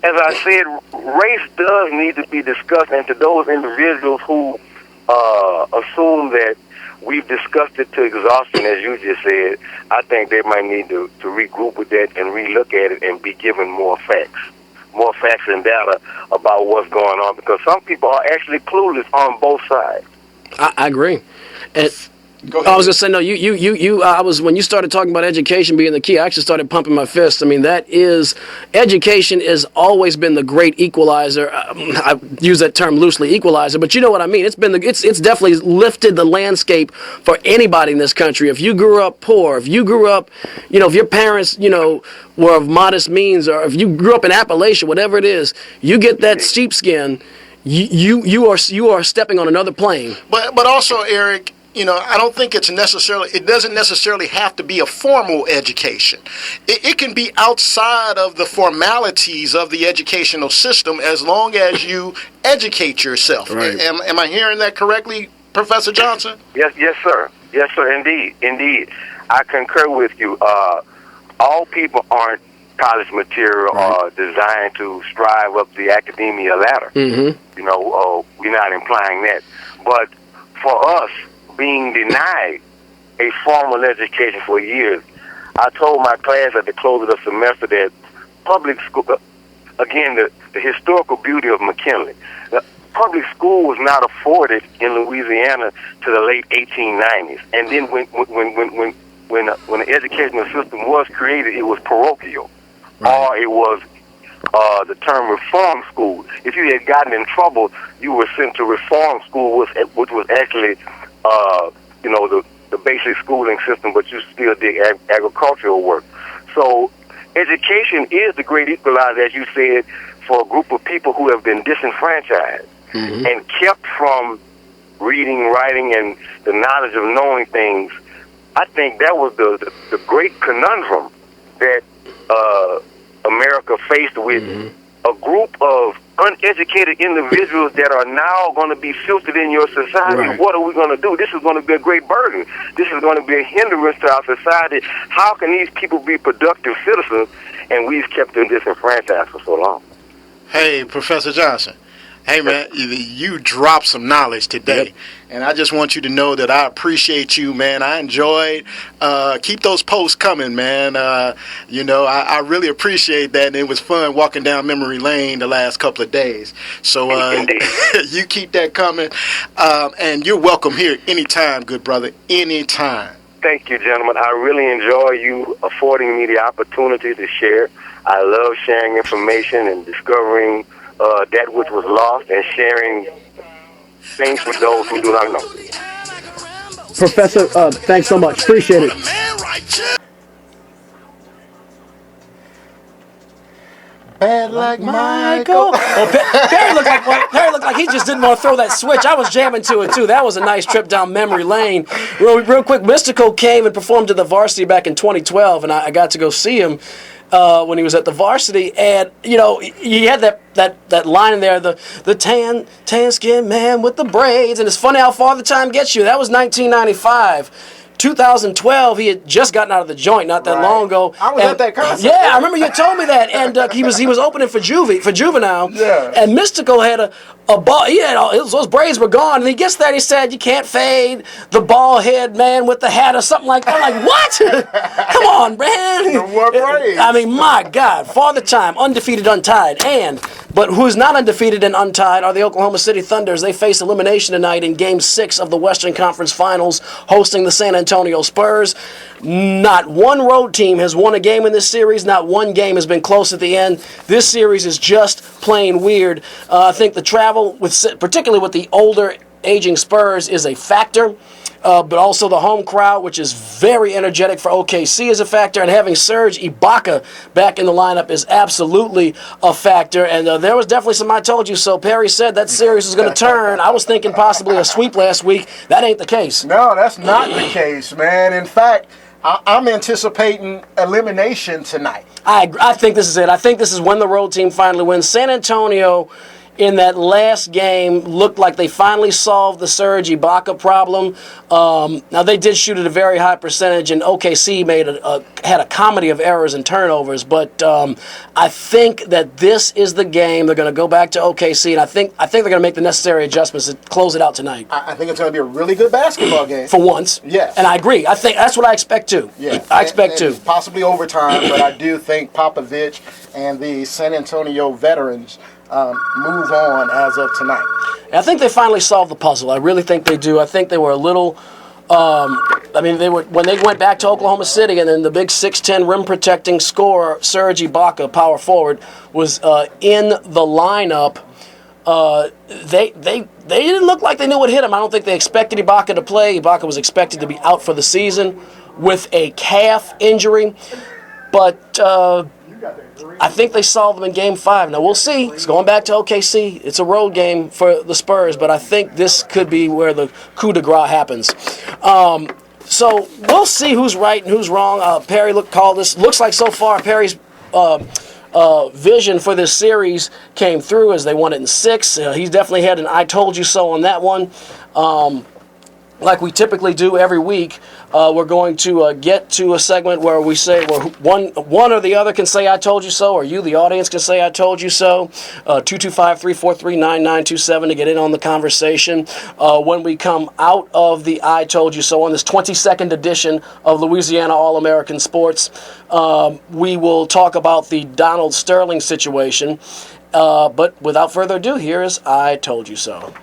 as I said, race does need to be discussed, and to those individuals who assume that we've discussed it to exhaustion, as you just said, I think they might need to regroup with that and relook at it and be given more facts and data about what's going on, because some people are actually clueless on both sides. I agree. And Go ahead. I was gonna say no. I was, when you started talking about education being the key, I actually started pumping my fist. I mean, education has always been the great equalizer. I use that term loosely, equalizer, but you know what I mean. It's definitely lifted the landscape for anybody in this country. If you grew up poor, if you grew up, if your parents, were of modest means, or if you grew up in Appalachia, whatever it is, you get that sheepskin. You are stepping on another plane. But also, Eric, I don't think it doesn't necessarily have to be a formal education. It can be outside of the formalities of the educational system, as long as you educate yourself. Right. Am I hearing that correctly, Professor Johnson? Yes, sir. Yes, sir, indeed. I concur with you. All people aren't college material or designed to strive up the academia ladder. Mm-hmm. We're not implying that. But for us, being denied a formal education for years, I told my class at the close of the semester that public school, again, the historical beauty of McKinley, public school was not afforded in Louisiana to the late 1890s. And then when the educational system was created, it was parochial, or it was the term reform school. If you had gotten in trouble, you were sent to reform school, which was actually, the basic schooling system, but you still did agricultural work. So education is the great equalizer, as you said, for a group of people who have been disenfranchised and kept from reading, writing, and the knowledge of knowing things. I think that was the great conundrum that America faced with a group of uneducated individuals that are now going to be filtered in your society. Right. What are we going to do? This is going to be a great burden. This is going to be a hindrance to our society. How can these people be productive citizens, and we've kept them disenfranchised for so long? Hey, Professor Johnson. Hey, man, you dropped some knowledge today. Yep. And I just want you to know that I appreciate you, man. I enjoyed. Keep those posts coming, man. I really appreciate that. And it was fun walking down memory lane the last couple of days. So you keep that coming. And you're welcome here anytime, good brother, anytime. Thank you, gentlemen. I really enjoy you affording me the opportunity to share. I love sharing information and discovering that which was lost and sharing things with those who do not know. Professor, thanks so much. Appreciate it. Bad like Michael. Perry looked like he just didn't want to throw that switch. I was jamming to it too. That was a nice trip down memory lane. Real quick, Mystical came and performed at the Varsity back in 2012, and I got to go see him when he was at the Varsity. And he had that line in there, the tan skinned man with the braids. And it's funny how far the time gets you. That was 1995. 2012, he had just gotten out of the joint not that long ago. I was at that concert. Yeah, I remember you told me that. And he was opening for Juvenile. Yeah. And Mystical had a ball. He had those braids were gone. And he gets there. He said, "You can't fade the bald head man with the hat," or something like that. I'm like, what? Come on, man. What braids? I mean, my God, Father Time, undefeated, untied, but who's not undefeated and untied are the Oklahoma City Thunders. They face elimination tonight in Game 6 of the Western Conference Finals, hosting the San Antonio Spurs. Not one road team has won a game in this series. Not one game has been close at the end. This series is just plain weird. I think the travel, particularly with the older, aging Spurs, is a factor. But also the home crowd, which is very energetic for OKC, is a factor, and having Serge Ibaka back in the lineup is absolutely a factor. And there was definitely some I told you so. Perry said that series was going to turn. I was thinking possibly a sweep last week. That ain't the case. No, that's not the case, man. In fact, I'm anticipating elimination tonight. I think this is it. I think this is when the road team finally wins. San Antonio, in that last game, looked like they finally solved the Serge Ibaka problem. Now, they did shoot at a very high percentage, and OKC had a comedy of errors and turnovers. But I think that this is the game. They're going to go back to OKC, and I think they're going to make the necessary adjustments to close it out tonight. I think it's going to be a really good basketball game. For once. Yes. And I agree. I think that's what I expect, too. Yeah. I expect, too. Possibly overtime, but I do think Popovich and the San Antonio veterans move on as of tonight. I think they finally solved the puzzle. I really think they do. I think they were a little. When they went back to Oklahoma City, and then the big 6'10" rim protecting scorer Serge Ibaka, power forward, was in the lineup. They didn't look like they knew what hit him. I don't think they expected Ibaka to play. Ibaka was expected to be out for the season with a calf injury, but. I think they solved them in Game 5. Now, we'll see. It's going back to OKC. It's a road game for the Spurs, but I think this could be where the coup de grace happens. So we'll see who's right and who's wrong. Perry called this. Looks like so far Perry's vision for this series came through as they won it in 6. He's definitely had an I told you so on that one. like we typically do every week, we're going to get to a segment where we say, where one or the other can say "I told you so," or you, the audience, can say "I told you so." 225-343-9927 to get in on the conversation. When we come out of the "I told you so" on this 22nd edition of Louisiana All American Sports, we will talk about the Donald Sterling situation. But without further ado, here is "I Told You So."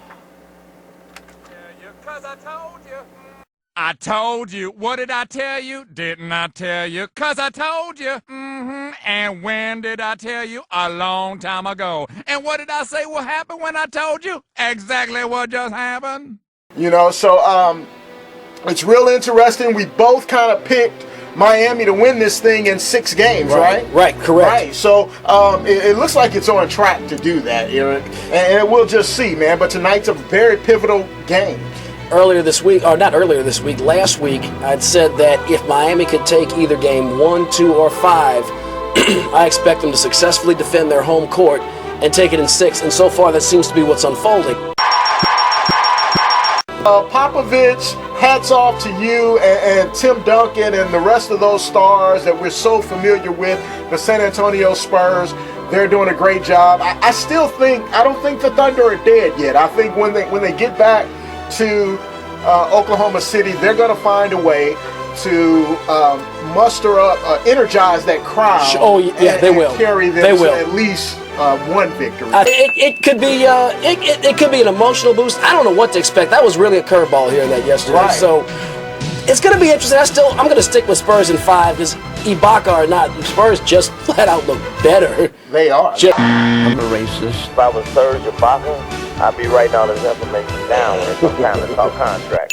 I told you. What did I tell you? Didn't I tell you? 'Cause I told you. And when did I tell you? A long time ago. And what did I say will happen when I told you? Exactly what just happened. You know, so it's real interesting. We both kind of picked Miami to win this thing in 6 games, right? Right, correct. Right. So it looks like it's on track to do that, Eric. And we'll just see, man. But tonight's a very pivotal game. Last week, I'd said that if Miami could take either game 1, 2, or 5, I expect them to successfully defend their home court and take it in 6. And so far, that seems to be what's unfolding. Popovich, hats off to you and Tim Duncan and the rest of those stars that we're so familiar with, the San Antonio Spurs. They're doing a great job. I don't think the Thunder are dead yet. I think when they get back to Oklahoma City, they're going to find a way to muster up, energize that crowd. Oh yeah, they will. Carry them to at least one victory. It could be it could be an emotional boost. I don't know what to expect. That was really a curveball here in that yesterday. Right. So it's going to be interesting. I'm going to stick with Spurs in 5 because Ibaka or not, Spurs just flat out look better. They are. I'm a racist. If I was Serge Ibaka, I'd be writing all this information down when it's time to talk contract.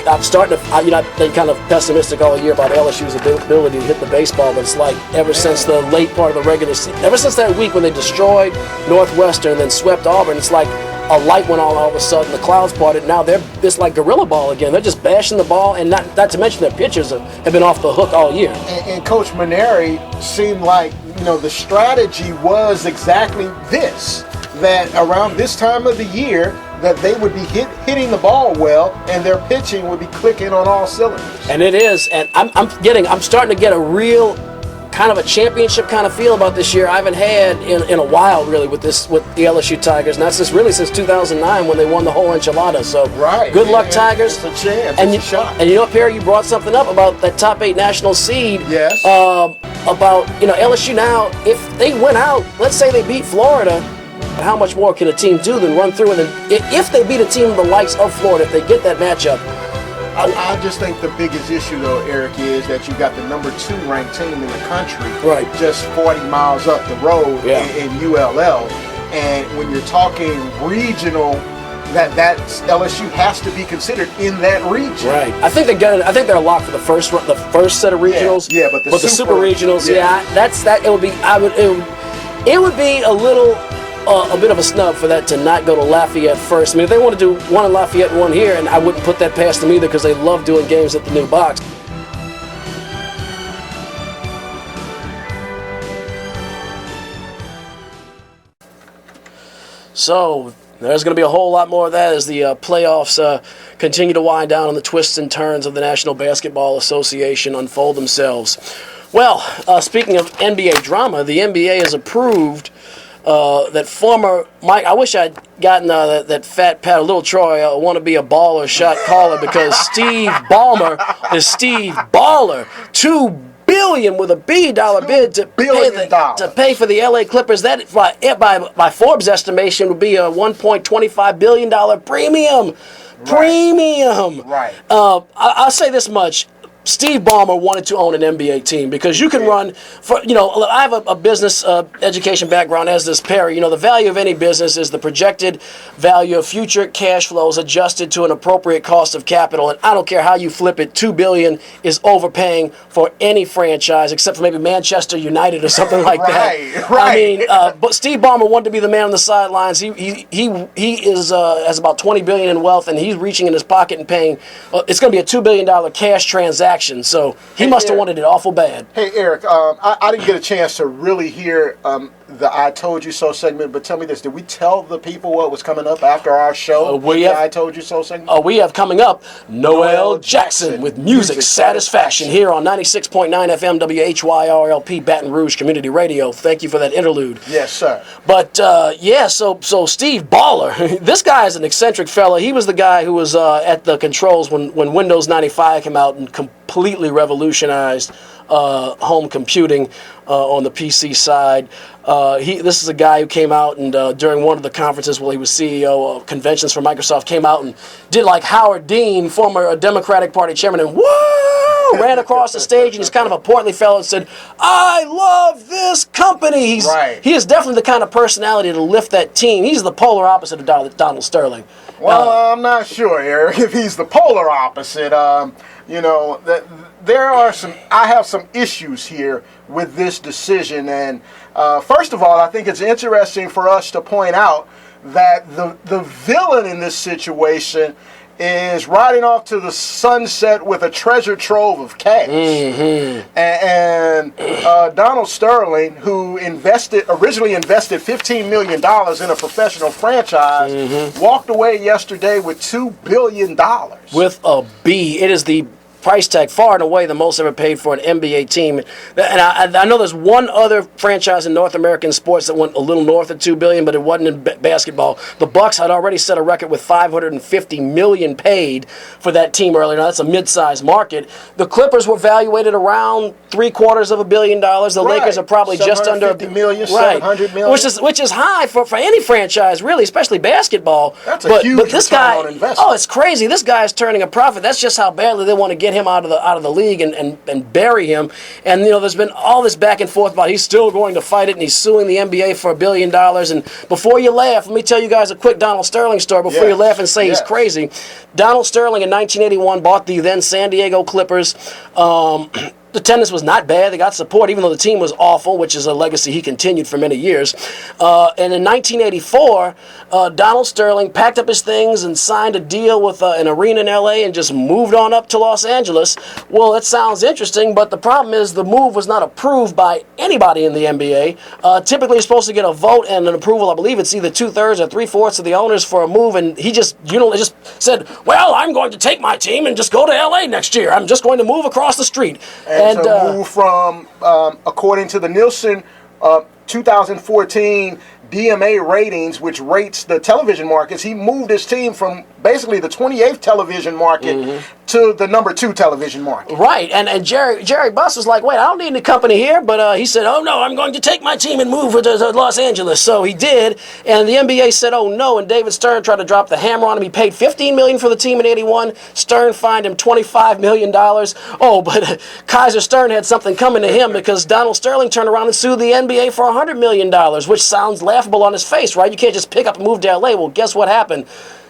I'm starting to, I've been kind of pessimistic all year about LSU's ability to hit the baseball, but it's like ever since the late part of the regular season, ever since that week when they destroyed Northwestern and then swept Auburn, it's like a light went on all of a sudden, the clouds parted, now it's like gorilla ball again. They're just bashing the ball, and not to mention their pitchers have been off the hook all year. And Coach Maneri seemed like, the strategy was exactly this, that around this time of the year, that they would be hitting the ball well, and their pitching would be clicking on all cylinders. And it is, and I'm starting to get a real kind of a championship kind of feel about this year I haven't had in a while, really, with the LSU Tigers, and that's since 2009 when they won the whole enchilada. So right. Good luck, Tigers. It's a chance. And it's a shot. And Perry, you brought something up about that top 8 national seed. Yes. About LSU now, if they win out, let's say they beat Florida. How much more can a team do than run through? And then if they beat a team the likes of Florida, if they get that matchup. I just think the biggest issue, though, Eric, is that you got the number 2 ranked team in the country, right, just 40 miles up the road in ULL. And when you're talking regional, that LSU has to be considered in that region. Right. I think they're locked for the first set of regionals. Yeah, but the super regionals, that's that. It would be a bit of a snub for that to not go to Lafayette first. I mean, if they want to do one in Lafayette and one here, and I wouldn't put that past them either because they love doing games at the new box. So there's going to be a whole lot more of that as the playoffs continue to wind down and the twists and turns of the National Basketball Association unfold themselves. Well, speaking of NBA drama, the NBA has approved that former Mike, I wish I'd gotten that fat Pat, Little Troy, want to be a baller shot caller because Steve Ballmer is Steve Baller. $2 billion with a B dollar bid to pay for the LA Clippers. That by Forbes' estimation would be a $1.25 billion premium. Right. I'll say this much. Steve Ballmer wanted to own an NBA team because you can run for, I have a business education background, as does Perry. The value of any business is the projected value of future cash flows adjusted to an appropriate cost of capital. And I don't care how you flip it, $2 billion is overpaying for any franchise except for maybe Manchester United or something like that. Right. I mean, but Steve Ballmer wanted to be the man on the sidelines. He has about $20 billion in wealth, and he's reaching in his pocket and paying. It's going to be a $2 billion cash transaction. So he must have wanted it awful bad. Hey, Eric, I didn't get a chance to really hear the I Told You So segment, but tell me this. Did we tell the people what was coming up after our show? I Told You So segment? We have coming up Noel Jackson with Music Satisfaction here on 96.9 FM WHYR-LP Baton Rouge Community Radio. Thank you for that interlude. Yes, sir. But, so Steve Baller, this guy is an eccentric fella. He was the guy who was at the controls when Windows 95 came out and completely revolutionized home computing on the PC side. This is a guy who came out and during one of the conferences while he was CEO of conventions for Microsoft, came out and did like Howard Dean, former Democratic Party chairman, and whoa, ran across the stage, and he's kind of a portly fellow and said, "I love this company." He is definitely the kind of personality to lift that team. He's the polar opposite of Donald Sterling. Well, I'm not sure, Eric, if he's the polar opposite. I have some issues here with this decision, and first of all, I think it's interesting for us to point out that the villain in this situation is riding off to the sunset with a treasure trove of cash. Mm-hmm. And Donald Sterling, who originally invested $15 million in a professional franchise, mm-hmm. walked away yesterday with $2 billion. With a B. It is the price tag far and away the most ever paid for an NBA team. And I know there's one other franchise in North American sports that went a little north of $2 billion, but it wasn't in basketball. The Bucks had already set a record with $550 million paid for that team earlier. Now, that's a mid-sized market. The Clippers were valuated around $750 million. The Lakers are probably just under $750 million, $700 million. Which is high for any franchise, really, especially basketball. That's a huge return on investment. Oh, it's crazy. This guy is turning a profit. That's just how badly they want to get him out of the league and bury him. And there's been all this back and forth about he's still going to fight it, and he's suing the NBA for $1 billion. And before you laugh, let me tell you guys a quick Donald Sterling story before you laugh and say he's crazy. Donald Sterling in 1981 bought the then San Diego Clippers. The attendance was not bad. They got support, even though the team was awful, which is a legacy he continued for many years. And in 1984, Donald Sterling packed up his things and signed a deal with an arena in L.A. and just moved on up to Los Angeles. Well, it sounds interesting, but the problem is the move was not approved by anybody in the NBA. Typically, you're supposed to get a vote and an approval. I believe it's either 2/3 or 3/4 of the owners for a move, and he just said, "Well, I'm going to take my team and just go to L.A. next year. I'm just going to move across the street." And to move from, according to the Nielsen 2014 DMA ratings, which rates the television markets, he moved his team from basically the 28th television market to the number 2 television market. Right, and Jerry Buss was like, "Wait, I don't need any company here," but he said, "Oh no, I'm going to take my team and move to Los Angeles." So he did, and the NBA said, "Oh no," and David Stern tried to drop the hammer on him. He paid $15 million for the team in '81. Stern fined him $25 million. Oh, but Kaiser Stern had something coming to him because Donald Sterling turned around and sued the NBA for $100 million, which sounds laughable on his face, right? You can't just pick up and move to LA. Well, guess what happened?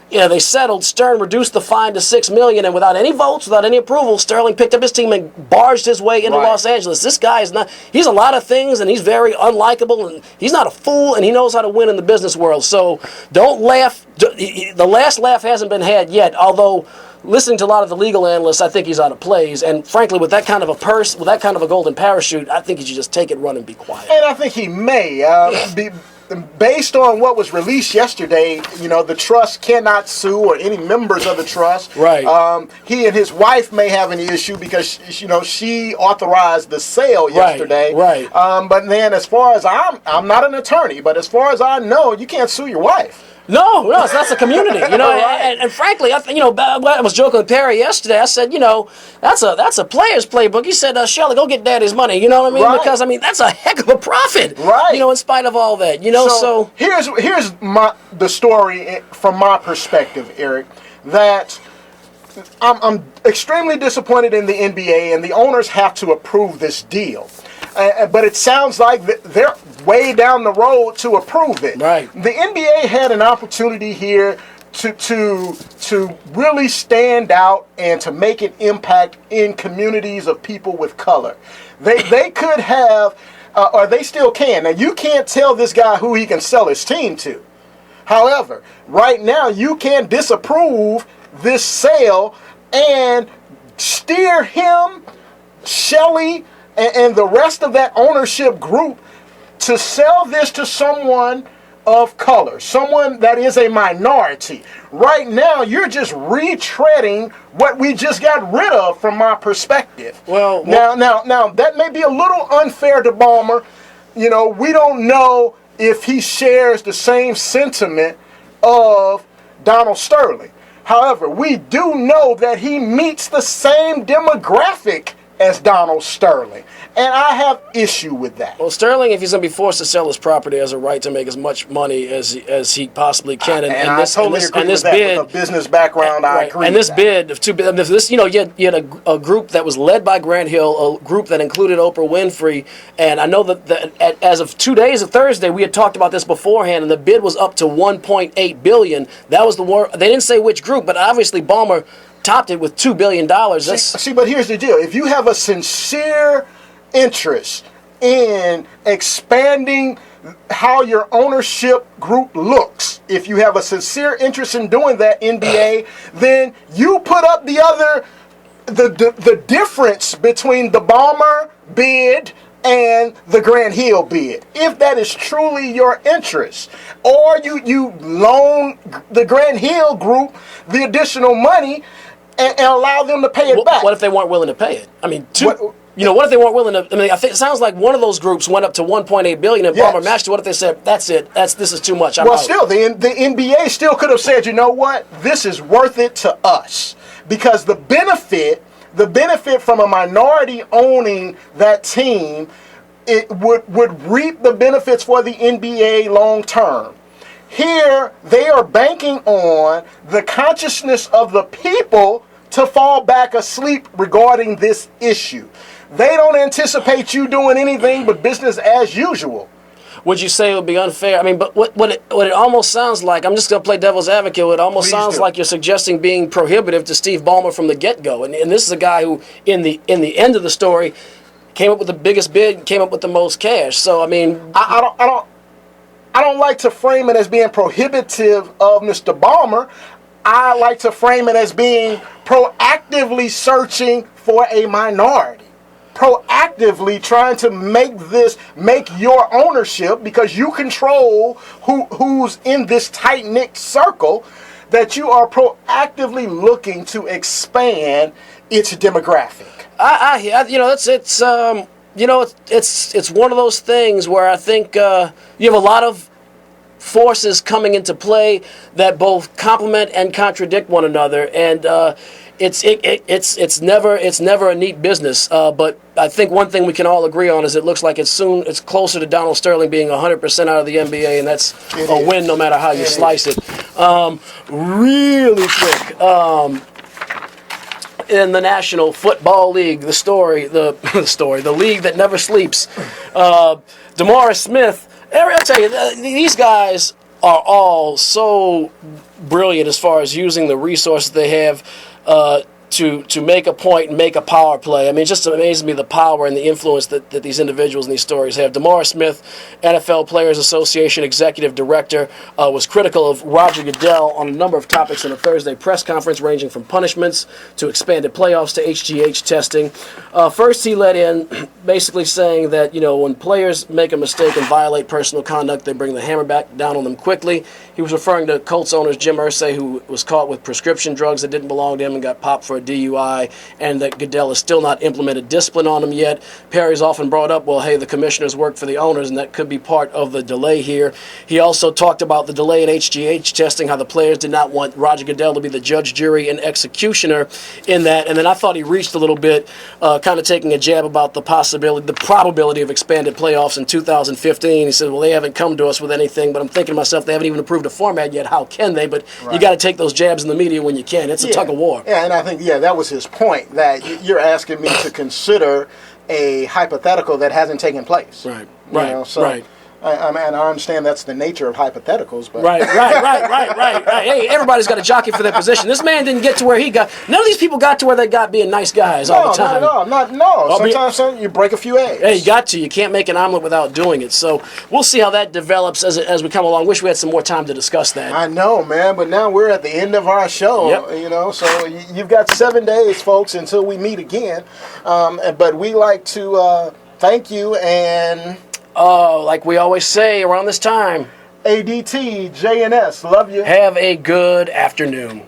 They settled. Stern reduced the fine to $6 million, and without any votes, without any approval, Sterling picked up his team and barged his way into Los Angeles. This guy is he's a lot of things, and he's very unlikable, and he's not a fool, and he knows how to win in the business world. So don't laugh. The last laugh hasn't been had yet, although listening to a lot of the legal analysts, I think he's out of plays. And frankly, with that kind of a purse, with that kind of a golden parachute, I think he should just take it, run, and be quiet. And I think he may be. Based on what was released yesterday, the trust cannot sue, or any members of the trust. Right. He and his wife may have an issue because she authorized the sale yesterday. Right. But then, as far as I'm not an attorney, but as far as I know, you can't sue your wife. No, that's a community, Right. and frankly, I was joking with Perry yesterday. I said, that's a player's playbook. He said, Shelley, go get daddy's money. You know what I mean? Right. Because that's a heck of a profit. Right. In spite of all that. So here's the story from my perspective, Eric. That I'm extremely disappointed in the NBA, and the owners have to approve this deal. But it sounds like they're way down the road to approve it. Right. The NBA had an opportunity here to really stand out and to make an impact in communities of people with color. They could have, or they still can. Now, you can't tell this guy who he can sell his team to. However, right now, you can disapprove this sale and steer him, Shelley, and the rest of that ownership group to sell this to someone of color, someone that is a minority. Right now, you're just retreading what we just got rid of, from my perspective. Well, now, that may be a little unfair to Balmer. You know, we don't know if he shares the same sentiment of Donald Sterling. However, we do know that he meets the same demographic as Donald Sterling, and I have issue with that. Well, Sterling, if he's going to be forced to sell his property, has a right to make as much money as he possibly can. And I totally agree with that. Bid, with a business background, I agree. And this with bid of this, you had a group that was led by Grant Hill, a group that included Oprah Winfrey, and I know that as of 2 days of Thursday, we had talked about this beforehand, and the bid was up to $1.8 billion. That was the war. They didn't say which group, but obviously Balmer topped it with $2 billion. See, but here's the deal. If you have a sincere interest in expanding how your ownership group looks, if you have a sincere interest in doing that, NBA, then you put up the difference between the Balmer bid and the Grant Hill bid, if that is truly your interest. Or you loan the Grant Hill group the additional money and allow them to pay it back. What if they weren't willing to pay it? I mean, what if they weren't willing to? I mean, I think it sounds like one of those groups went up to $1.8 billion and Balmer matched it. What if they said, "That's it. This is too much"? Still, the NBA still could have said, "You know what? This is worth it to us," because the benefit from a minority owning that team, it would reap the benefits for the NBA long term. Here, they are banking on the consciousness of the people to fall back asleep regarding this issue. They don't anticipate you doing anything but business as usual. Would you say it would be unfair? I mean, but what it almost sounds like, I'm just going to play devil's advocate, it almost sounds like you're suggesting being prohibitive to Steve Ballmer from the get-go. And this is a guy who, in the end of the story, came up with the biggest bid, came up with the most cash. So, I mean... I don't like to frame it as being prohibitive of Mr. Ballmer. I like to frame it as being proactively searching for a minority. Proactively trying to make your ownership, because you control who's in this tight-knit circle, that you are proactively looking to expand its demographic. It's one of those things where I think you have a lot of forces coming into play that both complement and contradict one another, and it's never a neat business. But I think one thing we can all agree on is it looks like it's closer to Donald Sterling being 100% out of the NBA, and that's a win no matter how you slice it. Really quick. In the National Football League, the league that never sleeps. DeMaurice Smith, I'll tell you, these guys are all so brilliant as far as using the resources they have to make a point and make a power play. I mean, it just amazes me the power and the influence that these individuals in these stories have. DeMaurice Smith, NFL Players Association Executive Director, was critical of Roger Goodell on a number of topics in a Thursday press conference, ranging from punishments to expanded playoffs to HGH testing. First, he led in basically saying that, when players make a mistake and violate personal conduct, they bring the hammer back down on them quickly. He was referring to Colts owner Jim Irsay, who was caught with prescription drugs that didn't belong to him and got popped for a DUI, and that Goodell has still not implemented discipline on him yet. Perry's often brought up, well, hey, the commissioners work for the owners, and that could be part of the delay here. He also talked about the delay in HGH testing, how the players did not want Roger Goodell to be the judge, jury, and executioner in that. And then I thought he reached a little bit, kind of taking a jab about the probability of expanded playoffs in 2015. He said, well, they haven't come to us with anything, but I'm thinking to myself, they haven't even approved a format yet. How can they? But you got to take those jabs in the media when you can. It's a tug of war. Yeah, and I think, that was his point, that you're asking me to consider a hypothetical that hasn't taken place. Right. I mean, I understand that's the nature of hypotheticals, but right. Hey, everybody's got a jockey for their position. This man didn't get to where he got. None of these people got to where they got being nice guys all the time. Sometimes you break a few eggs. Hey, you got to. You can't make an omelet without doing it. So we'll see how that develops as we come along. Wish we had some more time to discuss that. I know, man, but now we're at the end of our show. Yep. So you've got 7 days, folks, until we meet again. But we like to thank you and Like we always say around this time, ADT, JNS, love you. have a good afternoon.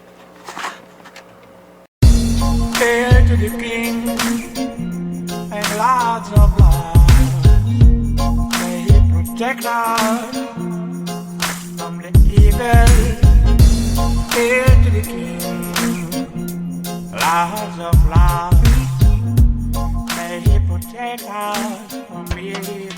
Hail to the king and lots of love. May he protect us from the evil. Hail to the king, lots of love. May he protect us from evil.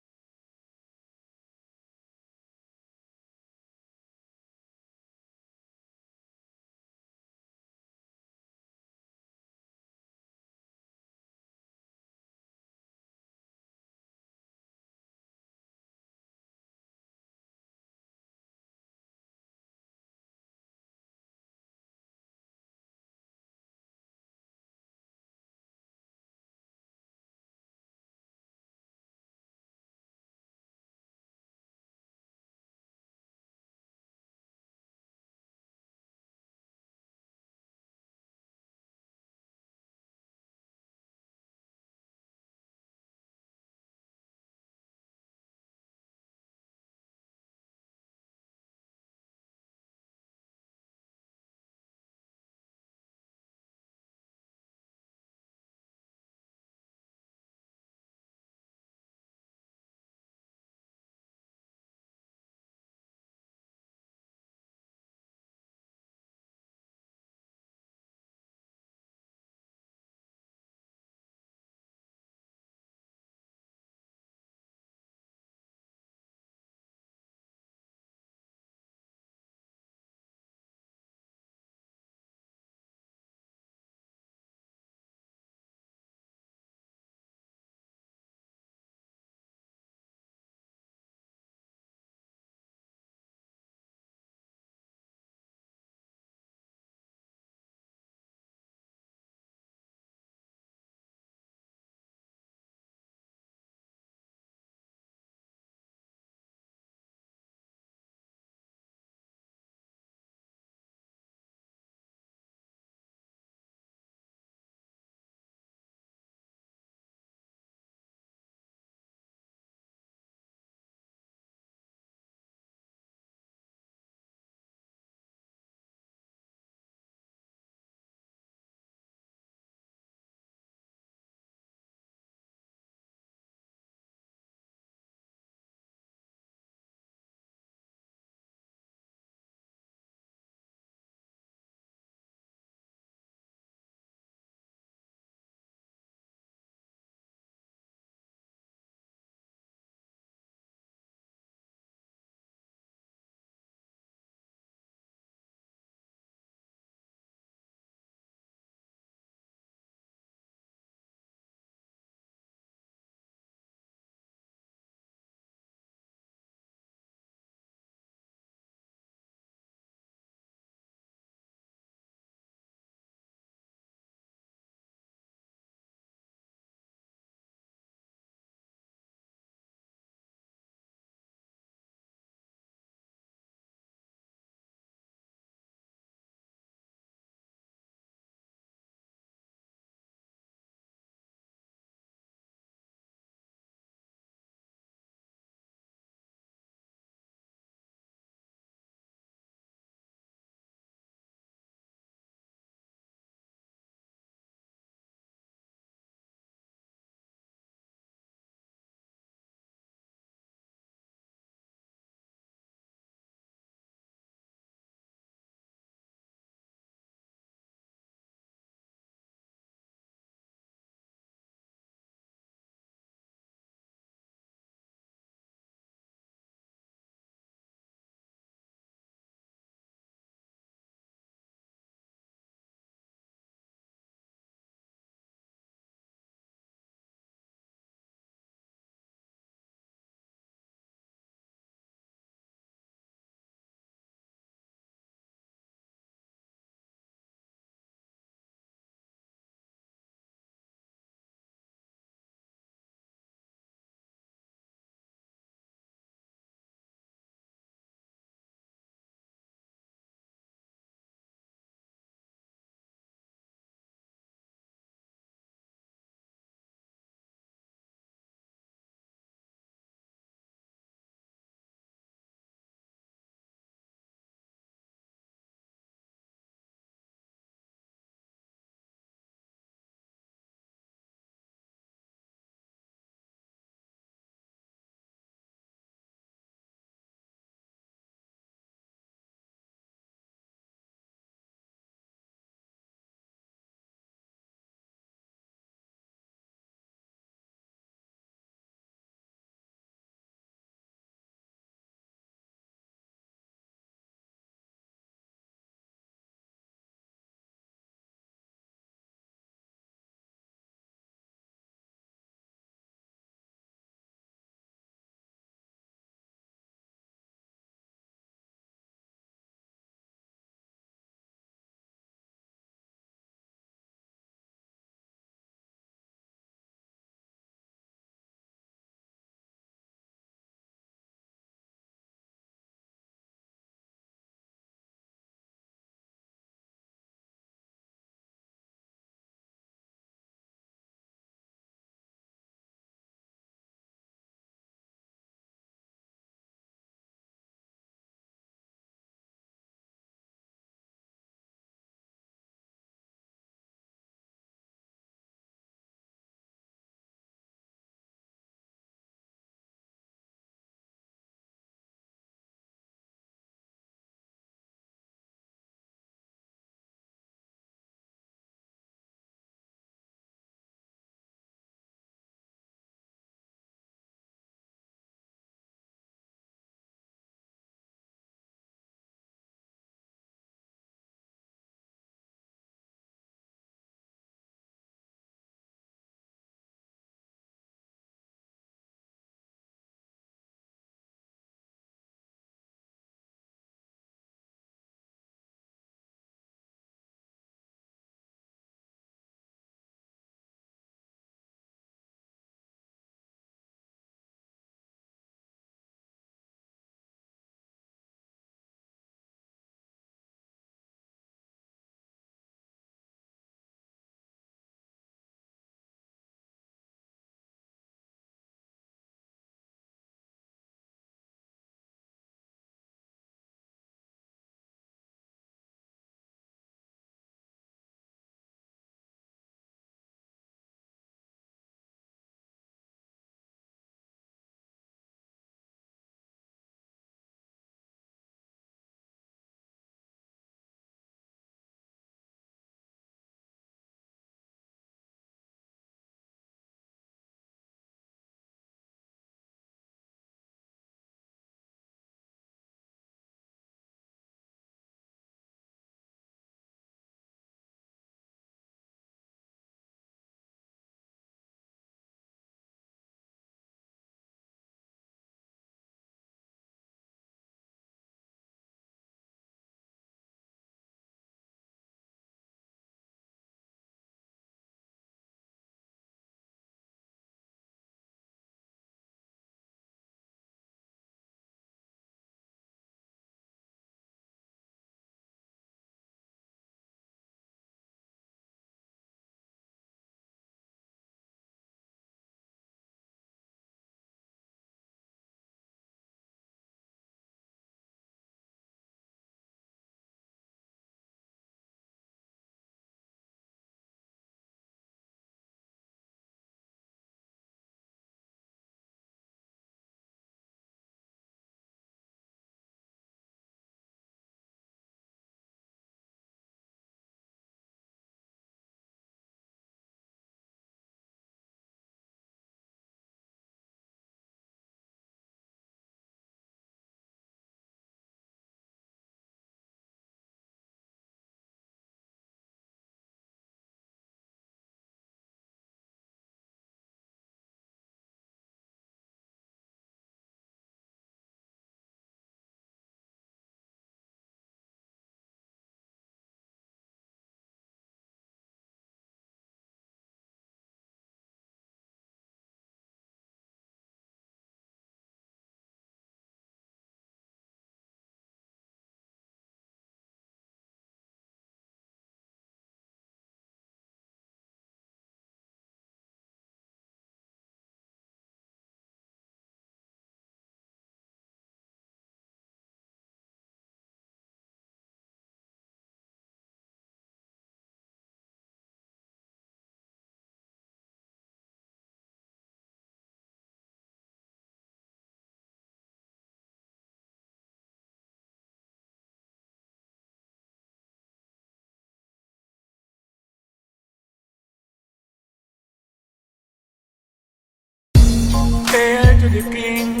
the King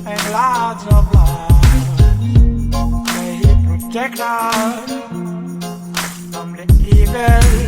and Lords of Lords. May He protect us from the evil